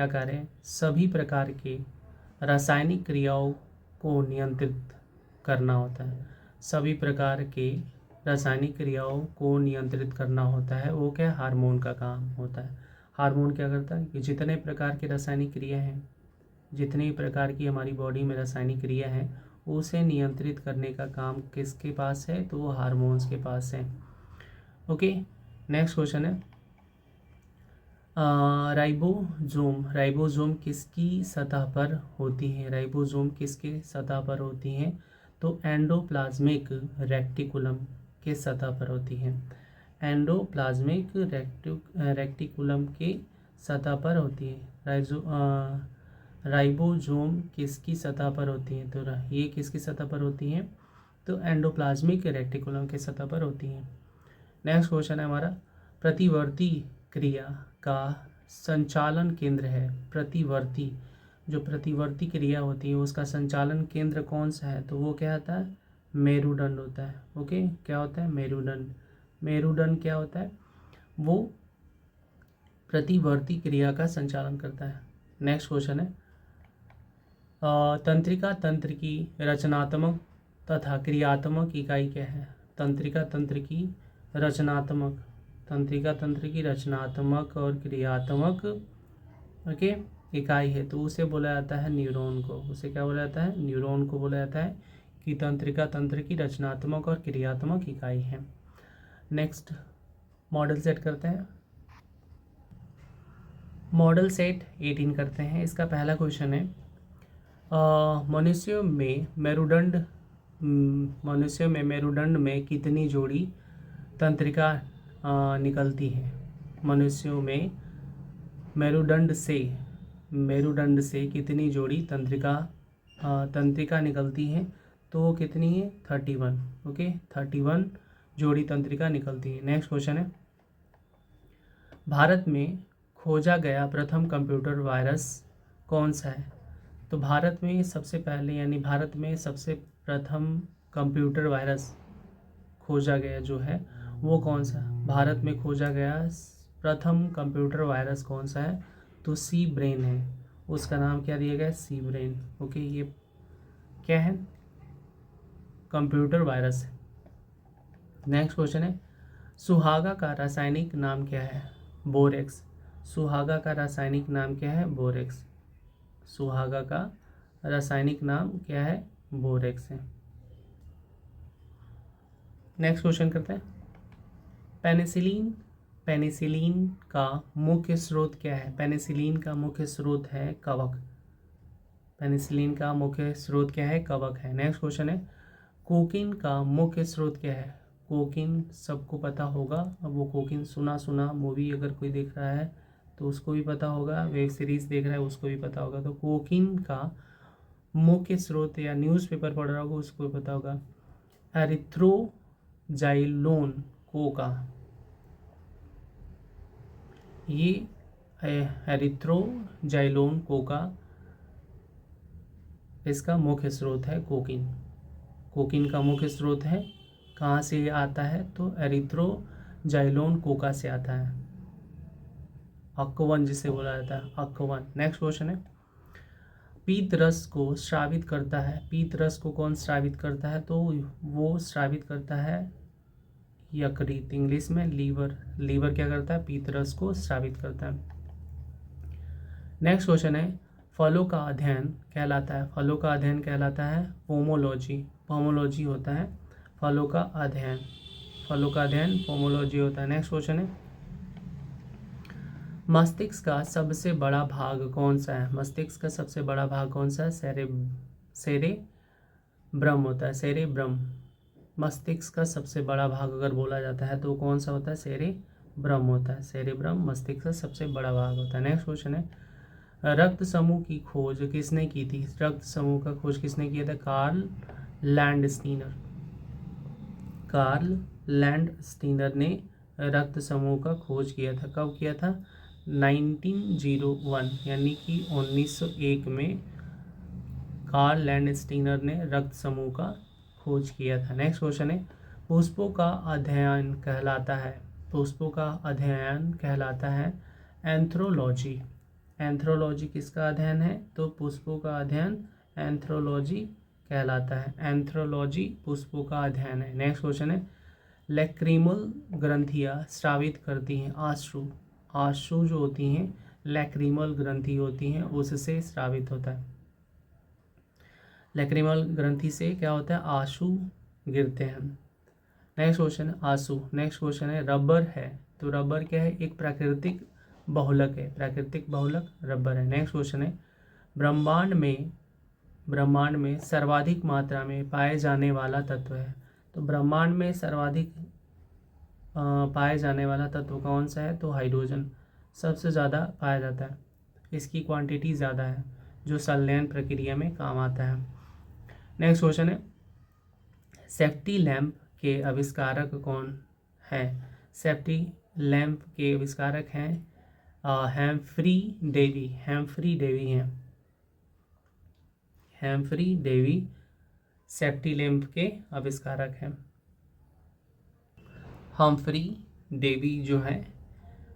कार्य है? सभी प्रकार के रासायनिक क्रियाओं को नियंत्रित करना होता है। सभी प्रकार के रासायनिक क्रियाओं को नियंत्रित करना होता है, वो क्या? हार्मोन का काम होता है। हार्मोन क्या करता है कि जितने प्रकार की रासायनिक क्रिया हैं, जितनी प्रकार की हमारी बॉडी में रासायनिक क्रिया है, उसे नियंत्रित करने का काम किसके पास है, तो वो हार्मोन्स के पास है। ओके, नेक्स्ट क्वेश्चन है, राइबोसोम किसकी सतह पर होती है? राइबोसोम किसके सतह पर होती हैं, तो एंडोप्लाज्मिक रेक्टिकुलम के सतह पर होती है। एंडोप्लाज्मिक रेक्टिकुलम के सतह पर होती है। राइबोसोम किसकी सतह पर होती हैं, तो ये किसकी सतह पर होती हैं, तो एंडोप्लाज्मिक रेक्टिकुलम के सतह पर होती हैं। नेक्स्ट क्वेश्चन है हमारा, प्रतिवर्ती क्रिया का संचालन केंद्र है। जो प्रतिवर्ती क्रिया होती है उसका संचालन केंद्र कौन सा है, तो वो क्या होता है? मेरुदंड होता है। ओके, क्या होता है? मेरुदंड क्या होता है? वो प्रतिवर्ती क्रिया का संचालन करता है। नेक्स्ट क्वेश्चन है, तंत्रिका तंत्र की रचनात्मक तथा क्रियात्मक इकाई क्या है? तंत्रिका तंत्र की रचनात्मक और क्रियात्मक ओके इकाई है, तो उसे बोला जाता है न्यूरॉन को। उसे क्या बोला जाता है? न्यूरॉन को बोला जाता है कि तंत्रिका तंत्र की रचनात्मक और क्रियात्मक इकाई है। नेक्स्ट मॉडल सेट करते हैं। मॉडल सेट 18 करते हैं। इसका पहला क्वेश्चन है, मनुष्यों में मेरुदंड में कितनी जोड़ी तंत्रिका निकलती है? मनुष्यों में मेरुदंड से कितनी जोड़ी तंत्रिका निकलती हैं, तो वो कितनी है? 31। ओके, 31 जोड़ी तंत्रिका निकलती है। नेक्स्ट क्वेश्चन है, भारत में खोजा गया प्रथम कंप्यूटर वायरस कौन सा है? तो भारत में सबसे प्रथम कंप्यूटर वायरस खोजा गया जो है वो कौन सा? भारत में खोजा गया प्रथम कंप्यूटर वायरस कौन सा है, तो सी ब्रेन है। उसका नाम क्या दिया गया? सी ब्रेन। ओके, ये क्या है? कंप्यूटर वायरस है। नेक्स्ट क्वेश्चन है, सुहागा का रासायनिक नाम क्या है? बोरेक्स। सुहागा का रासायनिक नाम क्या है? बोरेक्स। सुहागा का रासायनिक नाम क्या है? बोरेक्स है। नेक्स्ट क्वेश्चन करते हैं, पेनिसिलिन का मुख्य स्रोत क्या है? पेनिसिलिन का मुख्य स्रोत है कवक। पेनिसिलिन का मुख्य स्रोत क्या है? कवक है। नेक्स्ट क्वेश्चन है, कोकीन का मुख्य स्रोत क्या है? कोकीन सबको पता होगा, अब वो कोकीन सुना मूवी अगर कोई देख रहा है तो उसको भी पता होगा, वेब सीरीज़ देख रहा है उसको भी पता होगा। तो कोकीन का मुख्य स्रोत या न्यूज़पेपर पढ़ रहा होगा उसको भी पता होगा, एरिथ्रोजाइलोन कोका। ये एरिथ्रोजाइलोन कोका, इसका मुख्य स्रोत है कोकीन। कोकीन का मुख्य स्रोत है, कहाँ से ये आता है, तो एरिथ्रोजाइलोन कोका से आता है, अक्वन जिसे बोला जाता है, अक्वन। नेक्स्ट क्वेश्चन है, पीत रस को स्रावित करता है, पीत रस को कौन स्रावित करता है, तो वो स्रावित करता है यकृत, इंग्लिश में लीवर। लीवर क्या करता है, पीत रस को स्रावित करता है। नेक्स्ट क्वेश्चन है, फलों का अध्ययन कहलाता है, फलों का अध्ययन कहलाता है पोमोलॉजी। पोमोलॉजी होता है फलों का अध्ययन, फलों का अध्ययन पोमोलॉजी होता है। नेक्स्ट क्वेश्चन है, मस्तिष्क का सबसे बड़ा भाग कौन सा है, मस्तिष्क का सबसे बड़ा भाग कौन सा है, सेरेब्रम होता है, सेरेब्रम। मस्तिष्क का सबसे बड़ा भाग अगर बोला जाता है तो कौन सा होता है, सेरेब्रम होता है, सेरेब्रम मस्तिष्क का सबसे बड़ा भाग होता है। नेक्स्ट क्वेश्चन है, रक्त समूह की खोज किसने की थी, रक्त समूह का खोज किसने किया था, कार्ल लैंडस्टीनर। कार्ल लैंडस्टीनर ने रक्त समूह का खोज किया था, कब किया था, 1901 यानी कि 1901 में कार्ल लैंडस्टीनर ने रक्त समूह का खोज किया था। नेक्स्ट क्वेश्चन है, पुष्पों का अध्ययन कहलाता है, पुष्पों का अध्ययन कहलाता है एंथ्रोलॉजी। एंथ्रोलॉजी किसका अध्ययन है, तो पुष्पों का अध्ययन एंथ्रोलॉजी कहलाता है, एंथ्रोलॉजी पुष्पों का अध्ययन है। नेक्स्ट क्वेश्चन है, लैक्रिमल ग्रंथियाँ स्रावित करती हैं आंसू, आंसू जो होती हैं लैक्रिमल ग्रंथि होती हैं उससे स्रावित होता है, लैक्रिमल ग्रंथि से क्या होता है, आंसू गिरते हैं। नेक्स्ट क्वेश्चन है आंसू। नेक्स्ट क्वेश्चन है, रबर है, तो रबर क्या है, एक प्राकृतिक बहुलक है, प्राकृतिक बहुलक रबर है। नेक्स्ट क्वेश्चन है, ब्रह्मांड में सर्वाधिक मात्रा में पाए जाने वाला तत्व है, तो ब्रह्मांड में सर्वाधिक पाए जाने वाला तत्व कौन सा है, तो हाइड्रोजन सबसे ज़्यादा पाया जाता है, इसकी क्वांटिटी ज़्यादा है जो संलयन प्रक्रिया में काम आता है। नेक्स्ट क्वेश्चन है, सेफ्टी लैंप के आविष्कारक कौन है, सेफ्टी लैंप के आविष्कारक हैं हैम्फ्री डेवी, हैम्फ्री डेवी हैं, हैम्फ्री डेवी सेफ्टी लैंप के आविष्कारक हैं, हम्फ्री डेवी जो है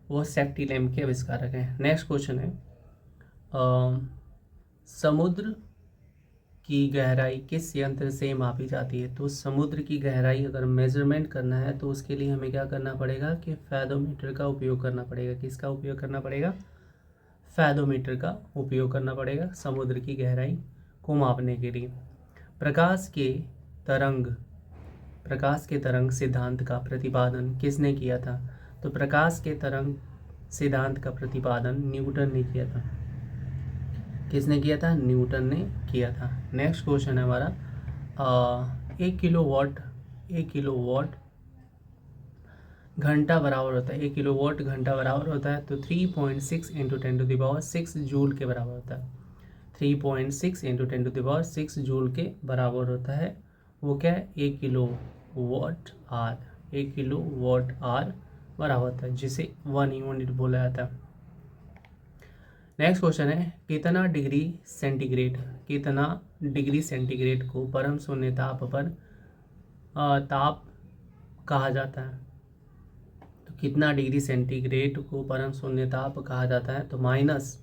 वो सेफ्टी लैंप के आविष्कारक हैं। नेक्स्ट क्वेश्चन है, समुद्र की गहराई किस यंत्र से मापी जाती है, तो समुद्र की गहराई अगर मेजरमेंट करना है तो उसके लिए हमें क्या करना पड़ेगा कि फैथोमीटर का उपयोग करना पड़ेगा, किसका उपयोग करना पड़ेगा, फैथोमीटर का उपयोग करना पड़ेगा समुद्र की गहराई को मापने के लिए। प्रकाश के तरंग सिद्धांत का प्रतिपादन किसने किया था, तो प्रकाश के तरंग सिद्धांत का प्रतिपादन न्यूटन ने किया था, किसने किया था, न्यूटन ने किया था। नेक्स्ट क्वेश्चन है हमारा, 1 किलोवाट घंटा बराबर होता है, 1 किलोवाट घंटा बराबर होता है तो 3.6 इंटू 10⁻6 जूल के बराबर होता है, 3.6 इंटू 10⁻6 जूल के बराबर होता है। वो क्या है, 1 किलोवाट आर, 1 किलोवाट आर बराबर होता है, जिसे 1 यूनिट बोला जाता है। नेक्स्ट क्वेश्चन है, कितना डिग्री सेंटीग्रेड को परम शून्य ताप पर ताप कहा जाता है, तो कितना डिग्री सेंटीग्रेड को परम शून्य ताप कहा जाता है, तो minus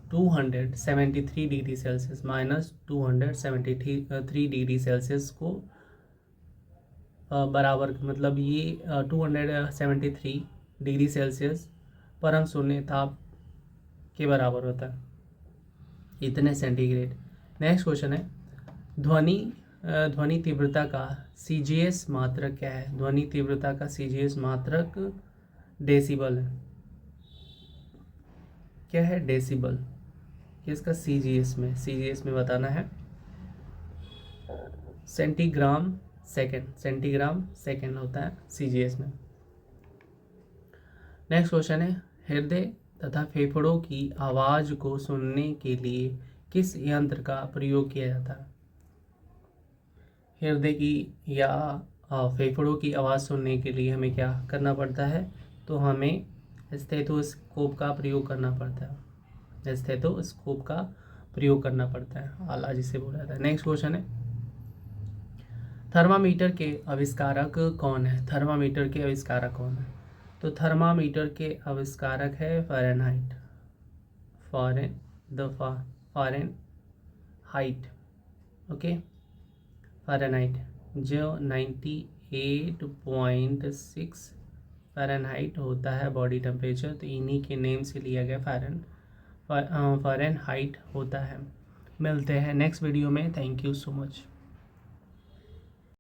273 degree Celsius, minus 273 degree Celsius को बराबर, मतलब ये 273 डिग्री सेल्सियस परम शून्य ताप के बराबर होता है, इतने सेंटीग्रेड। नेक्स्ट क्वेश्चन है, ध्वनि तीव्रता का CGS मात्रक क्या है, ध्वनि तीव्रता का CGS मात्रक डेसिबल है, क्या है, डेसिबल। किसका, CGS में बताना है, सेंटीग्राम सेकेंड होता है CGS में। नेक्स्ट क्वेश्चन है, हृदय तथा फेफड़ों की आवाज़ को सुनने के लिए किस यंत्र का प्रयोग किया जाता है? हृदय की या फेफड़ों की आवाज़ सुनने के लिए हमें क्या करना पड़ता है? तो हमें स्टेथोस्कोप का प्रयोग करना पड़ता है। स्टेथोस्कोप का प्रयोग करना पड़ता है, आला जिसे बोला जाता है। नेक्स्ट क्वेश्चन है, थर्मामीटर के आविष्कारक कौन है? थर्मामीटर के आविष्कारक कौन है? तो थर्मामीटर के आविष्कारक है फ़ारेनहाइट। फ़ारेनहाइट, ओके, फ़ारेनहाइट, जो 98.6 फ़ारेनहाइट होता है बॉडी टेम्परेचर। तो इन्हीं के नेम से लिया गया फ़ारेनहाइट होता है। मिलते हैं नेक्स्ट वीडियो में। Thank you so much.